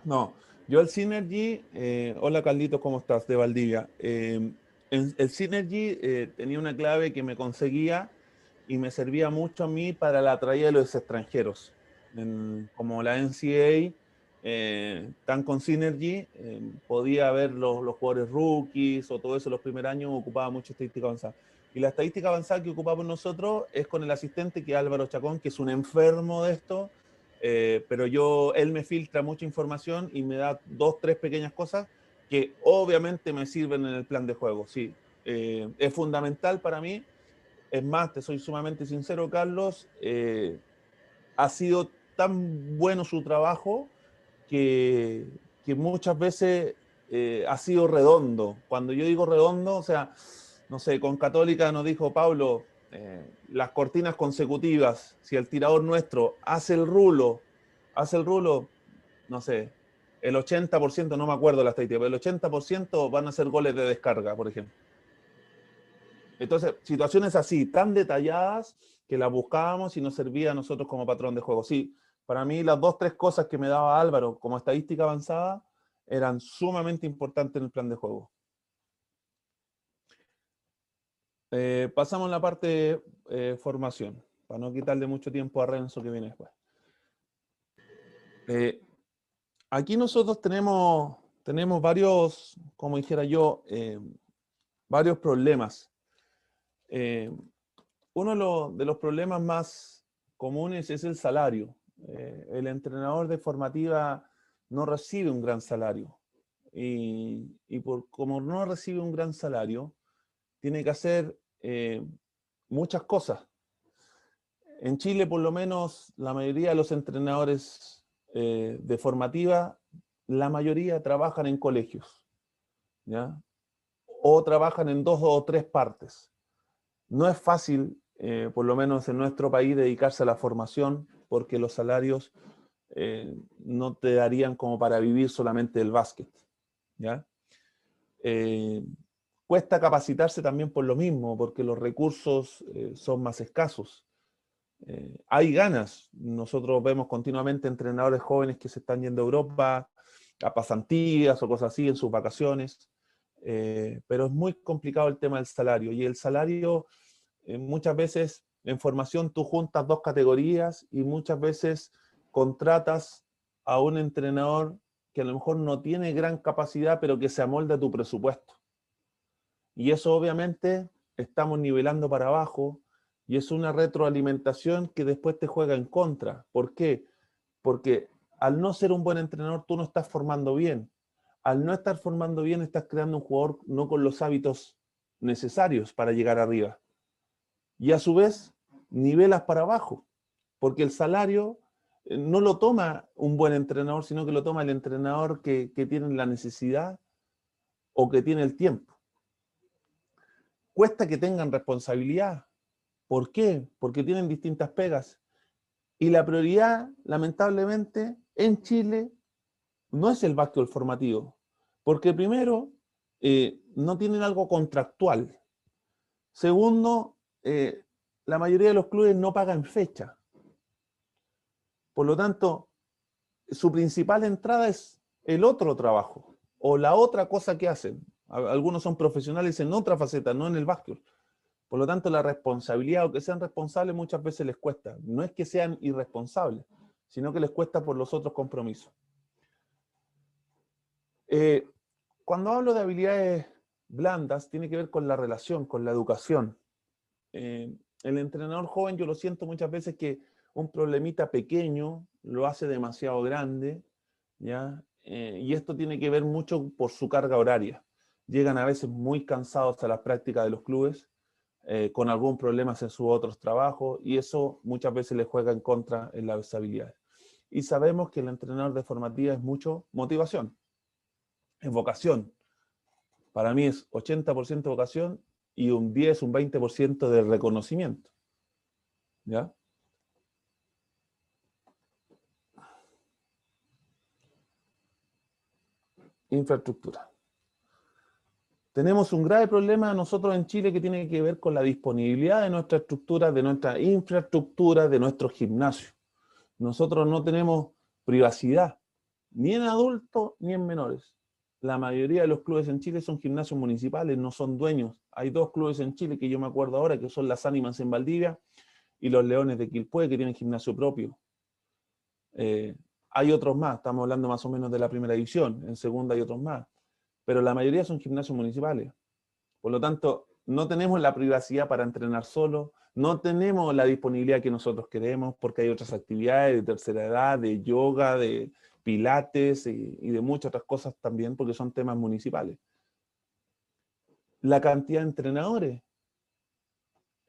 No, yo el Synergy, hola Carlitos, ¿cómo estás? De Valdivia. El Synergy tenía una clave que me conseguía y me servía mucho a mí para la traída de los extranjeros. Como la NCAA, tan con Synergy, podía ver los jugadores rookies o todo eso los primeros años, ocupaba mucha estadística avanzada. Y la estadística avanzada que ocupamos nosotros es con el asistente, que es Álvaro Chacón, que es un enfermo de esto, pero él me filtra mucha información y me da 2, 3 pequeñas cosas que obviamente me sirven en el plan de juego. Sí, es fundamental para mí. Es más, te soy sumamente sincero, Carlos, ha sido tan bueno su trabajo que muchas veces ha sido redondo. Cuando yo digo redondo, o sea, no sé, con Católica nos dijo Pablo, las cortinas consecutivas, si el tirador nuestro hace el rulo, no sé, el 80%, no me acuerdo la estadística, pero el 80% van a ser goles de descarga, por ejemplo. Entonces, situaciones así, tan detalladas, que las buscábamos y nos servía a nosotros como patrón de juego. Sí, Para mí las 2-3 cosas que me daba Álvaro como estadística avanzada eran sumamente importantes en el plan de juego. Pasamos a la parte de formación, para no quitarle mucho tiempo a Renzo que viene después. Aquí nosotros tenemos varios, como dijera yo, varios problemas. Uno de los problemas más comunes es el salario. El entrenador de formativa no recibe un gran salario. Y como no recibe un gran salario, tiene que hacer muchas cosas. En Chile, por lo menos, la mayoría de los entrenadores de formativa, la mayoría trabajan en colegios, ¿ya? O trabajan en 2 o 3 partes. No es fácil, por lo menos en nuestro país, dedicarse a la formación porque los salarios no te darían como para vivir solamente del básquet, ¿ya? Cuesta capacitarse también por lo mismo, porque los recursos son más escasos. Hay ganas. Nosotros vemos continuamente entrenadores jóvenes que se están yendo a Europa, a pasantías o cosas así en sus vacaciones, pero es muy complicado el tema del salario. Y el salario, muchas veces en formación tú juntas 2 categorías y muchas veces contratas a un entrenador que a lo mejor no tiene gran capacidad, pero que se amolda a tu presupuesto. Y eso obviamente estamos nivelando para abajo y es una retroalimentación que después te juega en contra. ¿Por qué? Porque al no ser un buen entrenador tú no estás formando bien. Al no estar formando bien estás creando un jugador no con los hábitos necesarios para llegar arriba. Y a su vez nivelas para abajo, porque el salario no lo toma un buen entrenador, sino que lo toma el entrenador que tiene la necesidad o que tiene el tiempo. Cuesta que tengan responsabilidad. ¿Por qué? Porque tienen distintas pegas. Y la prioridad, lamentablemente, en Chile no es el básquetbol formativo. Porque primero, no tienen algo contractual. Segundo, la mayoría de los clubes no pagan fecha. Por lo tanto, su principal entrada es el otro trabajo o la otra cosa que hacen. Algunos son profesionales en otra faceta, no en el básquetbol. Por lo tanto, la responsabilidad o que sean responsables muchas veces les cuesta. No es que sean irresponsables, sino que les cuesta por los otros compromisos. Cuando hablo de habilidades blandas, tiene que ver con la relación, con la educación. El entrenador joven, yo lo siento muchas veces que un problemita pequeño lo hace demasiado grande, ¿ya? Y esto tiene que ver mucho por su carga horaria. Llegan a veces muy cansados a las prácticas de los clubes, con algún problema en sus otros trabajos, y eso muchas veces les juega en contra en las habilidades. Y sabemos que el entrenador de formativa es mucho motivación, es vocación. Para mí es 80% vocación y un 10, un 20% de reconocimiento. ¿Ya? Infraestructura. Tenemos un grave problema nosotros en Chile que tiene que ver con la disponibilidad de nuestra estructura, de nuestra infraestructura, de nuestros gimnasios. Nosotros no tenemos privacidad, ni en adultos ni en menores. La mayoría de los clubes en Chile son gimnasios municipales, no son dueños. Hay 2 clubes en Chile que yo me acuerdo ahora, que son las Ánimas en Valdivia y los Leones de Quilpué, que tienen gimnasio propio. Hay otros más, estamos hablando más o menos de la primera división, en segunda hay otros más. Pero la mayoría son gimnasios municipales. Por lo tanto, no tenemos la privacidad para entrenar solo, no tenemos la disponibilidad que nosotros queremos porque hay otras actividades de tercera edad, de yoga, de pilates y de muchas otras cosas también porque son temas municipales. La cantidad de entrenadores.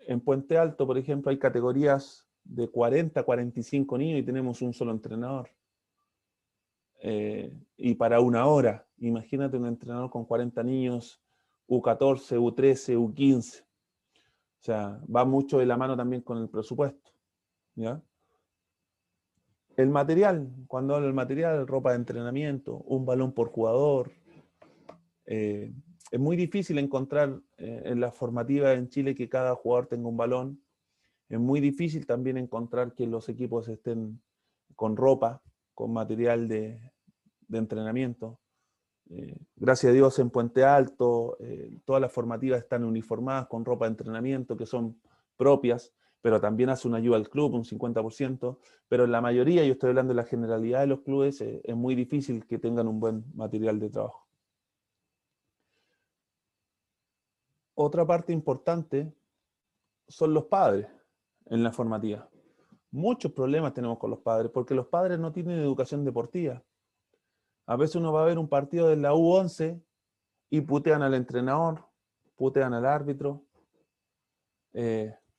En Puente Alto, por ejemplo, hay categorías de 40, 45 niños y tenemos un solo entrenador. Y para 1 hora, imagínate un entrenador con 40 niños, U14, U13, U15. O sea, va mucho de la mano también con el presupuesto. ¿Ya? El material, cuando hablo del material, ropa de entrenamiento, un balón por jugador. Es muy difícil encontrar en la formativa en Chile que cada jugador tenga un balón. Es muy difícil también encontrar que los equipos estén con ropa, con material de entrenamiento. Gracias a Dios en Puente Alto, todas las formativas están uniformadas con ropa de entrenamiento que son propias, pero también hace una ayuda al club, un 50%, pero en la mayoría, yo estoy hablando de la generalidad de los clubes, es muy difícil que tengan un buen material de trabajo. Otra parte importante son los padres en la formativa. Muchos problemas tenemos con los padres, porque los padres no tienen educación deportiva. A veces uno va a ver un partido de la U11 y putean al entrenador, putean al árbitro,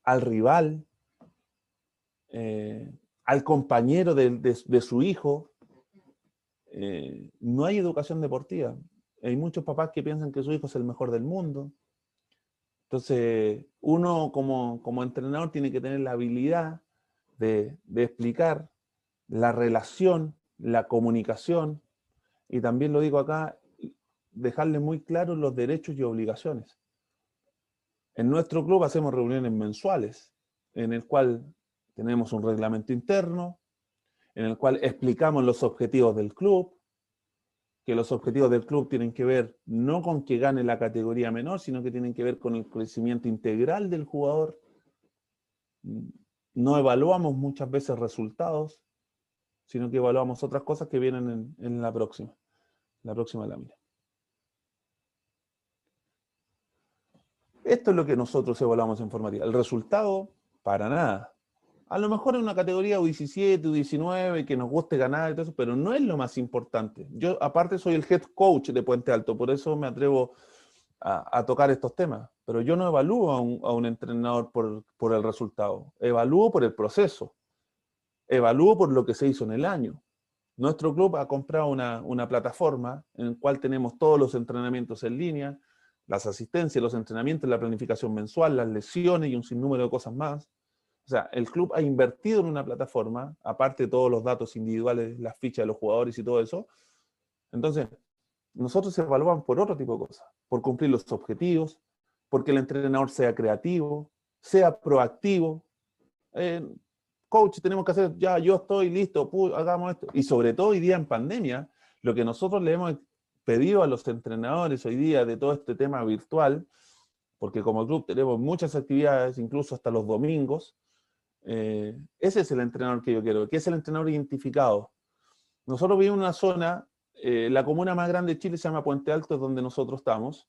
al rival, al compañero de su hijo. No hay educación deportiva. Hay muchos papás que piensan que su hijo es el mejor del mundo. Entonces, uno como entrenador tiene que tener la habilidad de explicar la relación, la comunicación, y también lo digo acá, dejarle muy claros los derechos y obligaciones. En nuestro club hacemos reuniones mensuales, en el cual tenemos un reglamento interno, en el cual explicamos los objetivos del club, que los objetivos del club tienen que ver no con que gane la categoría menor, sino que tienen que ver con el crecimiento integral del jugador. No evaluamos muchas veces resultados, sino que evaluamos otras cosas que vienen en la próxima lámina. Esto es lo que nosotros evaluamos en formativa. El resultado, para nada. A lo mejor en una categoría U17, U19, que nos guste ganar y todo eso, pero no es lo más importante. Yo, aparte, soy el head coach de Puente Alto, por eso me atrevo a tocar estos temas. Pero yo no evalúo a un entrenador por el resultado. Evalúo por el proceso. Evalúo por lo que se hizo en el año. Nuestro club ha comprado una plataforma en la cual tenemos todos los entrenamientos en línea, las asistencias, los entrenamientos, la planificación mensual, las lesiones y un sinnúmero de cosas más. O sea, el club ha invertido en una plataforma, aparte de todos los datos individuales, las fichas de los jugadores y todo eso. Entonces, nosotros se evaluamos por otro tipo de cosas, por cumplir los objetivos, porque el entrenador sea creativo, sea proactivo. Coach, tenemos que hacer, ya, yo estoy listo, hagamos esto. Y sobre todo hoy día en pandemia, lo que nosotros le hemos pedido a los entrenadores hoy día de todo este tema virtual, porque como club tenemos muchas actividades, incluso hasta los domingos, ese es el entrenador que yo quiero, que es el entrenador identificado. Nosotros vivimos en una zona, la comuna más grande de Chile se llama Puente Alto, es donde nosotros estamos,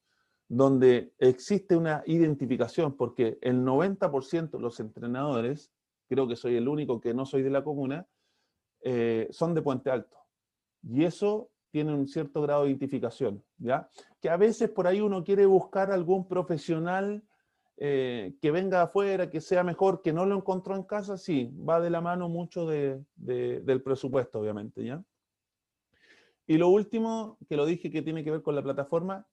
donde existe una identificación, porque el 90% de los entrenadores, creo que soy el único que no soy de la comuna, son de Puente Alto. Y eso tiene un cierto grado de identificación, ¿ya? Que a veces por ahí uno quiere buscar algún profesional que venga afuera, que sea mejor, que no lo encontró en casa, sí, va de la mano mucho del presupuesto, obviamente, ¿ya? Y lo último, que lo dije que tiene que ver con la plataforma,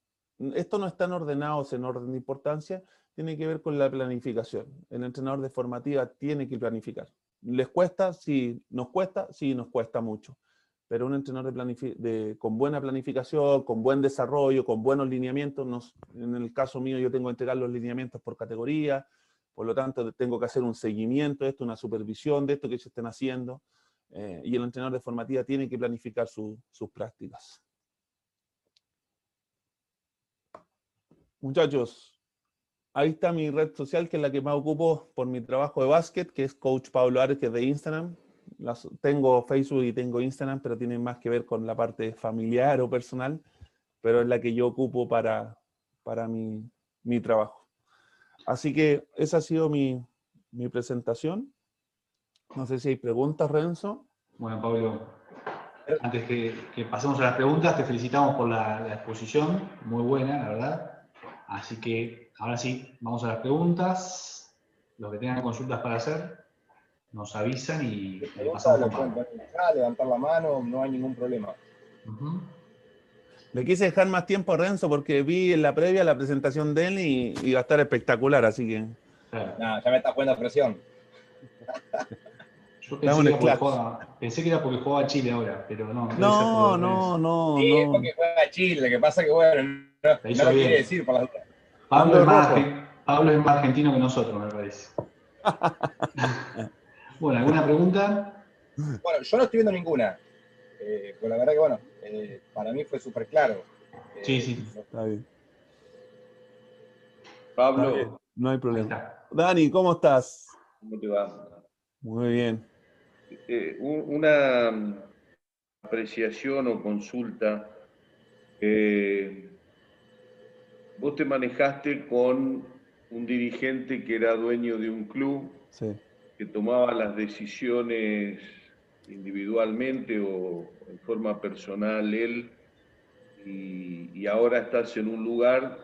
esto no están ordenados en orden de importancia, tiene que ver con la planificación. El entrenador de formativa tiene que planificar. ¿Les cuesta? Sí, nos cuesta mucho. Pero un entrenador con buena planificación, con buen desarrollo, con buenos lineamientos, en el caso mío yo tengo que entregar los lineamientos por categoría, por lo tanto tengo que hacer un seguimiento de esto, una supervisión de esto que se estén haciendo, y el entrenador de formativa tiene que planificar sus prácticas. Muchachos, ahí está mi red social, que es la que más ocupo por mi trabajo de básquet, que es Coach Pablo Ares, que es de Instagram. Tengo Facebook y tengo Instagram, pero tienen más que ver con la parte familiar o personal, pero es la que yo ocupo para mi trabajo. Así que esa ha sido mi presentación. No sé si hay preguntas, Renzo. Bueno, Pablo, antes que pasemos a las preguntas, te felicitamos por la exposición, muy buena, la verdad. Así que ahora sí, vamos a las preguntas. Los que tengan consultas para hacer, nos avisan y pasamos con Pablo. Levantar la mano, no hay ningún problema. Le quise dejar más tiempo a Renzo porque vi en la previa la presentación de él y va a estar espectacular, así que... Claro. No, ya me está poniendo presión. Yo pensé que era porque jugaba a Chile ahora, pero no. No. Sí, es porque juega a Chile, lo que pasa que bueno, no lo quiere decir por las dudas. Pablo es más argentino que nosotros, me parece. Bueno, ¿alguna pregunta? Bueno, yo no estoy viendo ninguna. Pues la verdad que, bueno, para mí fue súper claro. Sí, sí. Está bien. Pablo, Está bien, no hay Ahí problema. está. Dani, ¿cómo estás? ¿cómo te va? Muy bien. Una apreciación o consulta. Vos te manejaste con un dirigente que era dueño de un club, Sí. que tomaba las decisiones individualmente o en forma personal él, y ahora estás en un lugar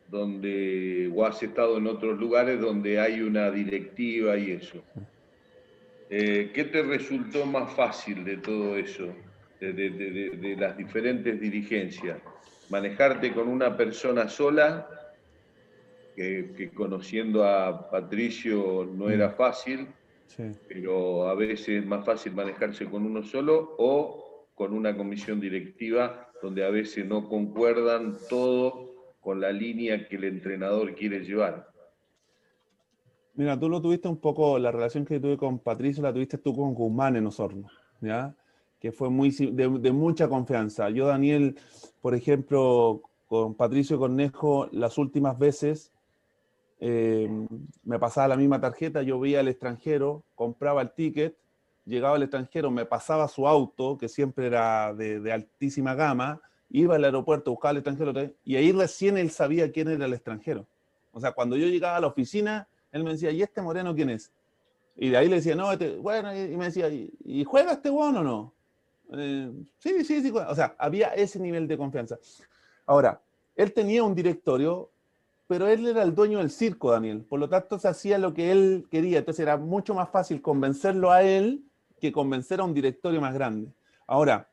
donde, o has estado en otros lugares donde hay una directiva y eso. ¿Qué te resultó más fácil de todo eso, de las diferentes dirigencias? ¿Manejarte con una persona sola, que conociendo a Patricio no era fácil, Sí. pero a veces es más fácil manejarse con uno solo, o con una comisión directiva donde a veces no concuerdan todo con la línea que el entrenador quiere llevar? Mira, tú lo tuviste un poco, la relación que tuve con Patricio la tuviste tú con Guzmán en Osorno, ¿ya? Que fue de mucha confianza. Yo, Daniel, por ejemplo, con Patricio Cornejo, las últimas veces me pasaba la misma tarjeta, yo veía al extranjero, compraba el ticket, llegaba al extranjero, me pasaba su auto, que siempre era de altísima gama, iba al aeropuerto, buscaba al extranjero, y ahí recién él sabía quién era el extranjero. O sea, cuando yo llegaba a la oficina, él me decía, ¿y este moreno quién es? Y de ahí le decía, no, bueno, y me decía, ¿y juega este bueno o no? Sí, sí, sí. O sea, había ese nivel de confianza. Ahora, él tenía un directorio, pero él era el dueño del circo, Daniel. Por lo tanto, se hacía lo que él quería. Entonces era mucho más fácil convencerlo a él que convencer a un directorio más grande. Ahora,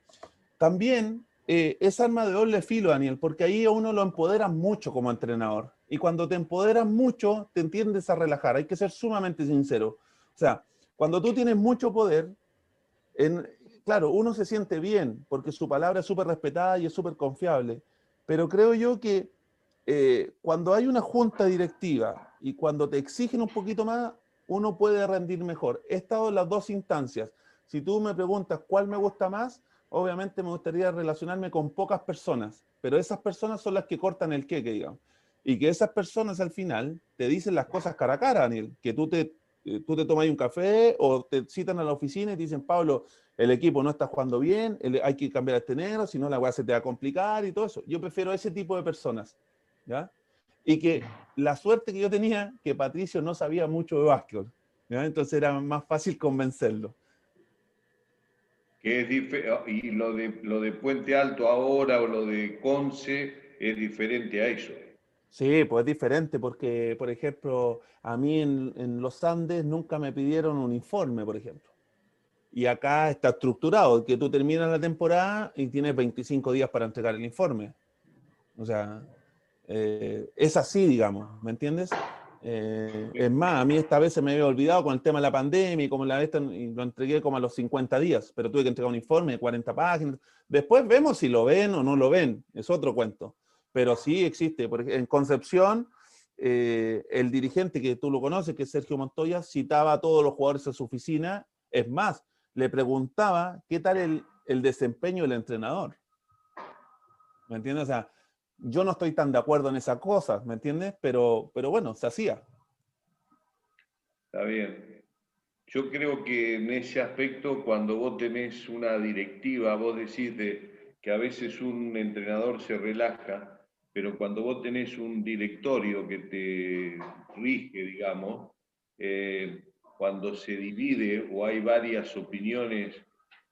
también es arma de doble filo, Daniel, porque ahí a uno lo empoderas mucho como entrenador. Y cuando te empoderas mucho, te tiendes a relajar. Hay que ser sumamente sincero. O sea, cuando tú tienes mucho poder, claro, uno se siente bien porque su palabra es súper respetada y es súper confiable. Pero creo yo que cuando hay una junta directiva y cuando te exigen un poquito más, uno puede rendir mejor. He estado en las dos instancias. Si tú me preguntas cuál me gusta más, obviamente me gustaría relacionarme con pocas personas, pero esas personas son las que cortan el queque, digamos. Y que esas personas al final te dicen las cosas cara a cara, Daniel, que tú te tomas un café o te citan a la oficina y te dicen, Pablo, el equipo no está jugando bien, hay que cambiar a este negro, si no la weá se te va a complicar y todo eso. Yo prefiero ese tipo de personas, ¿ya? Y que la suerte que yo tenía, que Patricio no sabía mucho de básquetbol, ¿ya? Entonces era más fácil convencerlo. Que y lo de Puente Alto ahora o lo de Conce es diferente a eso. Sí, pues es diferente porque, por ejemplo, a mí en los Andes nunca me pidieron un informe, por ejemplo. Y acá está estructurado, que tú terminas la temporada y tienes 25 días para entregar el informe. O sea, es así, digamos, ¿me entiendes? Es más, a mí esta vez se me había olvidado con el tema de la pandemia y como y lo entregué como a los 50 días, pero tuve que entregar un informe de 40 páginas. Después vemos si lo ven o no lo ven, es otro cuento. Pero sí existe. En Concepción, el dirigente que tú lo conoces, que es Sergio Montoya, citaba a todos los jugadores a su oficina. Es más, le preguntaba qué tal el desempeño del entrenador. ¿Me entiendes? O sea, yo no estoy tan de acuerdo en esas cosas, ¿me entiendes? Pero bueno, se hacía. Está bien. Yo creo que en ese aspecto, cuando vos tenés una directiva, vos decís que a veces un entrenador se relaja, pero cuando vos tenés un directorio que te rige, digamos, cuando se divide o hay varias opiniones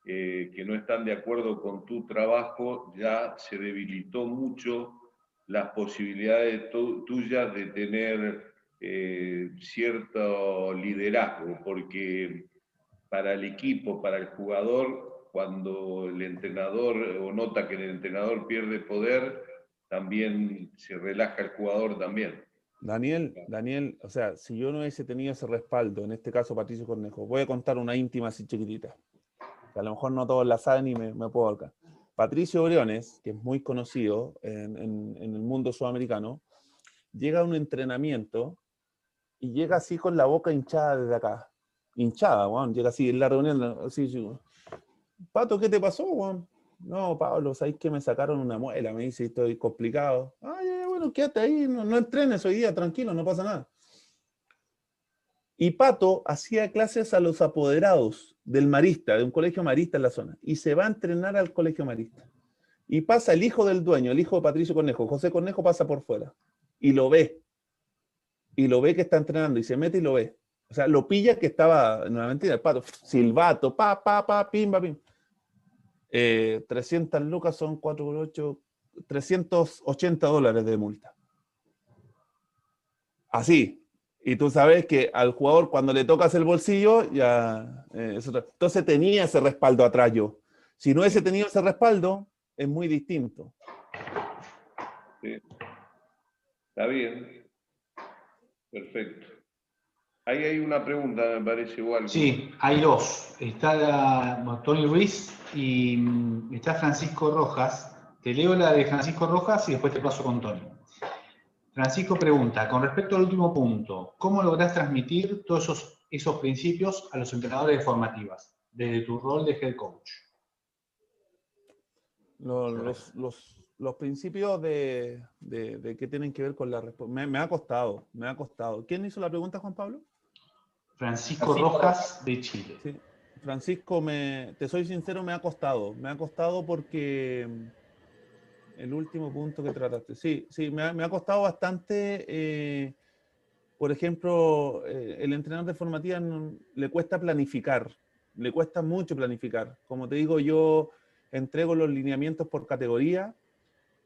que no están de acuerdo con tu trabajo, ya se debilitó mucho las posibilidades tuyas de tener cierto liderazgo, porque para el equipo, para el jugador, cuando el entrenador o nota que el entrenador pierde poder, también se relaja el jugador también. Daniel, o sea, si yo no hubiese tenido ese respaldo, en este caso Patricio Cornejo, voy a contar una íntima así chiquitita, que a lo mejor no todos la saben y me puedo acá. Patricio Briones, que es muy conocido en el mundo sudamericano, llega a un entrenamiento y llega así con la boca hinchada desde acá. hinchada, weón. Llega así en la reunión, así, Pato, ¿qué te pasó, weón? No, Pablo, ¿sabes que me sacaron una muela? Me dice, estoy complicado. Ay, bueno, quédate ahí, no entrenes hoy día, tranquilo, no pasa nada. Y Pato hacía clases a los apoderados del Marista, de un colegio marista en la zona, y se va a entrenar al colegio marista. Y pasa el hijo del dueño, el hijo de Patricio Cornejo, José Cornejo, pasa por fuera, y lo ve que está entrenando, y se mete y lo ve. O sea, lo pilla que estaba, nuevamente, el Pato, silbato, pim, 300 lucas son 4 por 8, $380 de multa. Así. Y tú sabes que al jugador cuando le tocas el bolsillo, ya... entonces tenía ese respaldo atrás yo. Si no hubiese tenido ese respaldo, es muy distinto. Sí. Está bien. Perfecto. Ahí hay una pregunta, me parece igual. Sí, hay dos. Está Tony Ruiz y está Francisco Rojas. Te leo la de Francisco Rojas y después te paso con Tony. Francisco pregunta, con respecto al último punto, ¿cómo lográs transmitir todos esos principios a los entrenadores de formativas, desde tu rol de head coach? Los principios de que tienen que ver con la respuesta. Me ha costado. ¿Quién hizo la pregunta, Juan Pablo? Francisco Rojas, de Chile. Sí. Francisco, te soy sincero, me ha costado. Me ha costado porque el último punto que trataste. Sí, me ha costado bastante. Por ejemplo, el entrenador de formativa le cuesta planificar. Le cuesta mucho planificar. Como te digo, yo entrego los lineamientos por categoría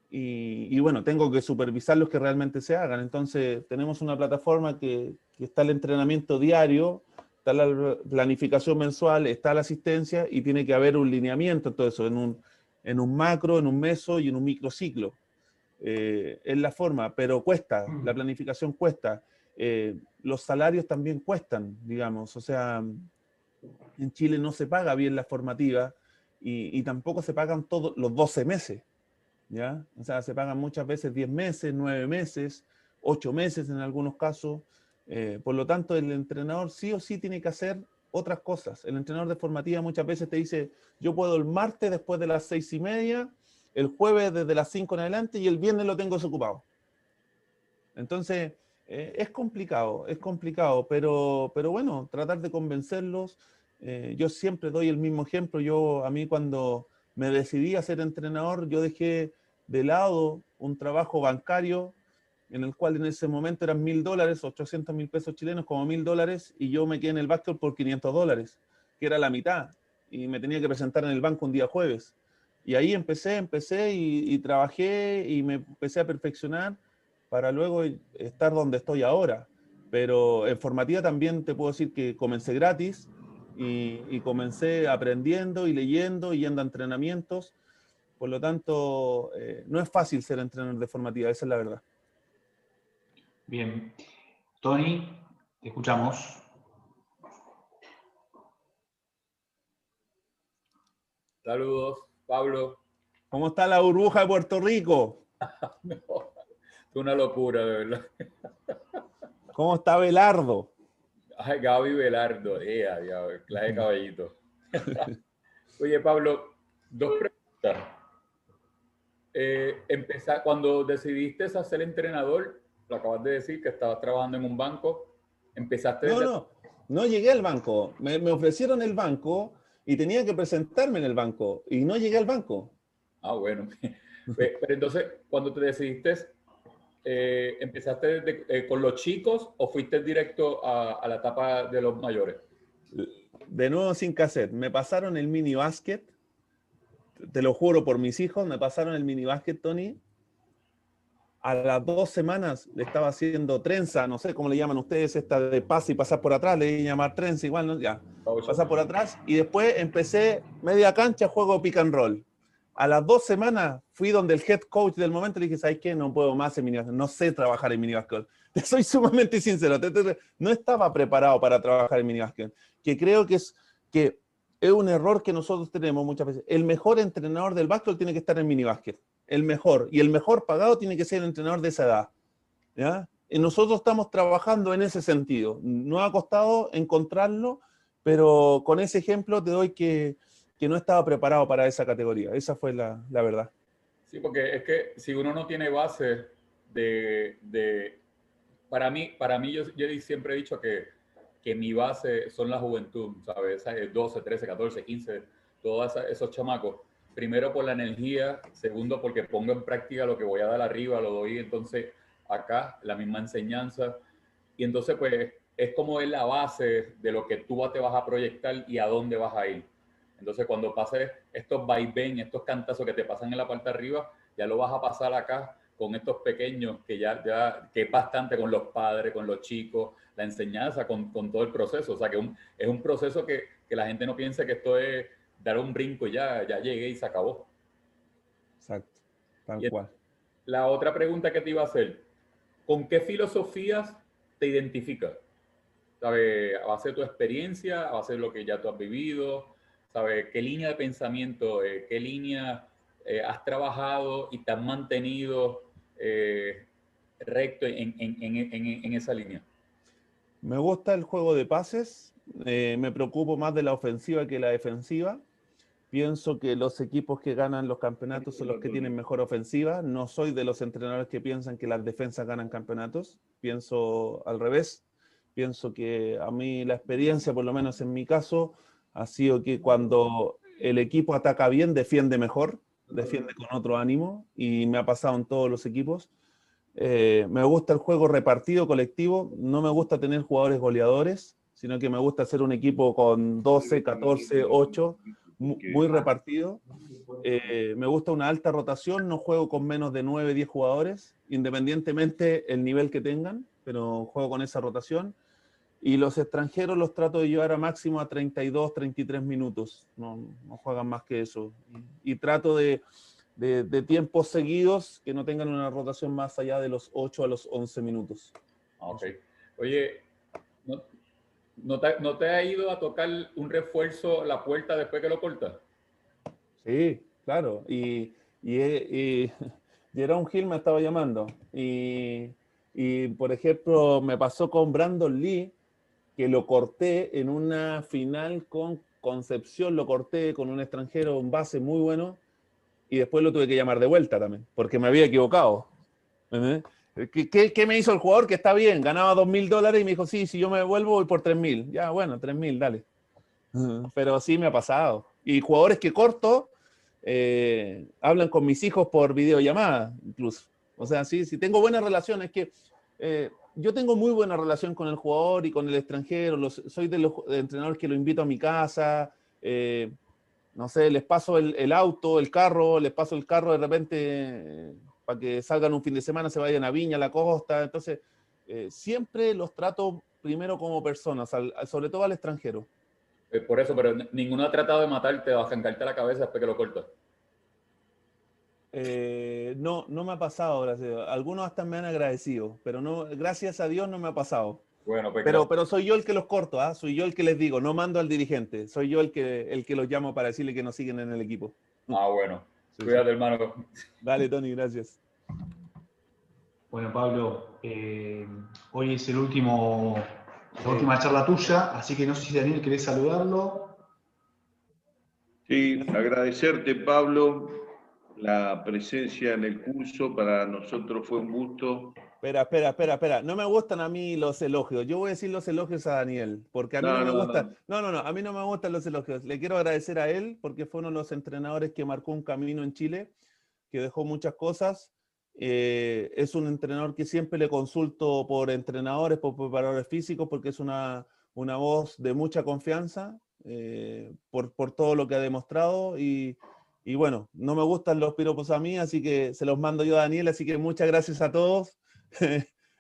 y bueno, tengo que supervisar los que realmente se hagan. Entonces, tenemos una plataforma que está el entrenamiento diario, está la planificación mensual, está la asistencia y tiene que haber un lineamiento, todo eso, en un macro, en un meso y en un microciclo. Es la forma, pero cuesta, la planificación cuesta. Los salarios también cuestan, digamos, o sea, en Chile no se paga bien la formativa y tampoco se pagan todos los 12 meses, ¿ya? O sea, se pagan muchas veces 10 meses, 9 meses, 8 meses en algunos casos. Por lo tanto, el entrenador sí o sí tiene que hacer otras cosas. El entrenador de formativa muchas veces te dice, yo puedo el martes después de las 6:30, el jueves desde las 5 en adelante y el viernes lo tengo desocupado. Entonces, es complicado, pero bueno, tratar de convencerlos. Yo siempre doy el mismo ejemplo. A mí cuando me decidí a ser entrenador, yo dejé de lado un trabajo bancario en el cual en ese momento eran $1.000, 800.000 pesos chilenos, como $1.000, y yo me quedé en el básquet por $500, que era la mitad, y me tenía que presentar en el banco un día jueves. Y ahí empecé y trabajé y me empecé a perfeccionar para luego estar donde estoy ahora. Pero en formativa también te puedo decir que comencé gratis y comencé aprendiendo y leyendo y yendo a entrenamientos. Por lo tanto, no es fácil ser entrenador de formativa, esa es la verdad. Bien. Tony, te escuchamos. Saludos, Pablo. ¿Cómo está la burbuja de Puerto Rico? No, es una locura, de verdad. ¿Cómo está Belardo? Ay, Gaby Belardo, clase de caballito. Oye, Pablo, dos preguntas. Cuando decidiste a ser entrenador, lo acabas de decir que estabas trabajando en un banco, empezaste desde... No llegué al banco. Me ofrecieron el banco y tenía que presentarme en el banco y no llegué al banco. Ah, bueno. Pero entonces, cuando te decidiste, ¿empezaste con los chicos o fuiste directo a la etapa de los mayores? De nuevo sin cassette. Me pasaron el mini básquet. Te lo juro por mis hijos, me pasaron el mini básquet, Tony. A las 2 semanas le estaba haciendo trenza, no sé cómo le llaman ustedes, esta de pase y pasar por atrás, le llamar trenza igual, ¿no? Ya, pasar por atrás. Y después empecé media cancha, juego pick and roll. A las 2 semanas fui donde el head coach del momento le dije, ¿sabes qué? No puedo más en mini básquet, no sé trabajar en mini básquet. Te soy sumamente sincero, no estaba preparado para trabajar en mini básquet. Que creo que es un error que nosotros tenemos muchas veces. El mejor entrenador del básquet tiene que estar en mini básquet. El mejor. Y el mejor pagado tiene que ser el entrenador de esa edad. ¿Ya? Y nosotros estamos trabajando en ese sentido. Nos ha costado encontrarlo, pero con ese ejemplo te doy que no estaba preparado para esa categoría. Esa fue la verdad. Sí, porque es que si uno no tiene base para mí yo siempre he dicho que mi base son la juventud, ¿sabes? 12, 13, 14, 15, todos esos chamacos. Primero por la energía, segundo porque pongo en práctica lo que voy a dar arriba, lo doy entonces acá, la misma enseñanza. Y entonces pues es como es la base de lo que tú te vas a proyectar y a dónde vas a ir. Entonces cuando pases estos vaivén, estos cantazos que te pasan en la parte de arriba, ya lo vas a pasar acá con estos pequeños que que es bastante con los padres, con los chicos, la enseñanza, con todo el proceso. O sea que es un proceso que la gente no piense que esto es dar un brinco y ya llegué y se acabó. Exacto, tal Y cual. la otra pregunta que te iba a hacer, ¿con qué filosofías te identificas? ¿Sabes? A base de tu experiencia, a base de lo que ya tú has vivido, ¿sabes? ¿Qué línea de pensamiento, qué línea has trabajado y te has mantenido recto en esa línea? Me gusta el juego de pases, me preocupo más de la ofensiva que la defensiva. Pienso que los equipos que ganan los campeonatos son los que tienen mejor ofensiva. No soy de los entrenadores que piensan que las defensas ganan campeonatos. Pienso al revés. Pienso que a mí la experiencia, por lo menos en mi caso, ha sido que cuando el equipo ataca bien, defiende mejor, defiende con otro ánimo, y me ha pasado en todos los equipos. Me gusta el juego repartido, colectivo. No me gusta tener jugadores goleadores, sino que me gusta hacer un equipo con 12, 14, 8, muy repartido. Me gusta una alta rotación, no juego con menos de 9, 10 jugadores, independientemente el nivel que tengan, pero juego con esa rotación. Y los extranjeros los trato de llevar a máximo a 32, 33 minutos, no juegan más que eso. Y trato de tiempos seguidos que no tengan una rotación más allá de los 8 a los 11 minutos. Ok. Oye, ¿no te ha ido a tocar un refuerzo la puerta después que lo cortas? Sí, claro. Y Jerome Hill me estaba llamando. Y, por ejemplo, me pasó con Brandon Lee, que lo corté en una final con Concepción, lo corté con un extranjero, un base muy bueno, y después lo tuve que llamar de vuelta también, porque me había equivocado. ¿Qué me hizo el jugador? Que está bien, ganaba $2.000 y me dijo, sí, si yo me devuelvo voy por 3.000. Ya, bueno, 3.000, dale. Pero sí me ha pasado. Y jugadores que corto hablan con mis hijos por videollamada, incluso. O sea, sí tengo buenas relaciones. Que yo tengo muy buena relación con el jugador y con el extranjero. Soy de los entrenadores que lo invito a mi casa. No sé, les paso el auto, el carro, les paso el carro de repente para que salgan un fin de semana, se vayan a Viña, a la costa. Entonces, siempre los trato primero como personas, sobre todo al extranjero. Por eso, pero ninguno ha tratado de matarte o arrancarte la cabeza después que lo cortas. No me ha pasado, gracias a Dios. Algunos hasta me han agradecido, pero no, gracias a Dios no me ha pasado. Bueno, pues pero soy yo el que los corto, ¿ah? Soy yo el que les digo, no mando al dirigente, soy yo el que los llamo para decirle que nos siguen en el equipo. Bueno. Sí, Cuídate, sí. hermano. Dale, Tony, gracias. Bueno, Pablo, hoy es la última charla tuya, así que no sé si Daniel querés saludarlo. Sí, agradecerte, Pablo, la presencia en el curso. Para nosotros fue un gusto. Espera. No me gustan a mí los elogios. Yo voy a decir los elogios a Daniel, porque a mí no me gustan. No, a mí no me gustan los elogios. Le quiero agradecer a él, porque fue uno de los entrenadores que marcó un camino en Chile, que dejó muchas cosas. Es un entrenador que siempre le consulto por entrenadores, por preparadores físicos, porque es una voz de mucha confianza, por todo lo que ha demostrado. Y bueno, no me gustan los piropos a mí, así que se los mando yo a Daniel. Así que muchas gracias a todos.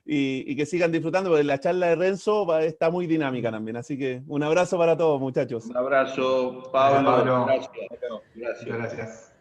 y que sigan disfrutando, porque la charla de Renzo está muy dinámica también. Así que un abrazo para todos, muchachos. Un abrazo, Pablo. Pablo. Gracias. Gracias.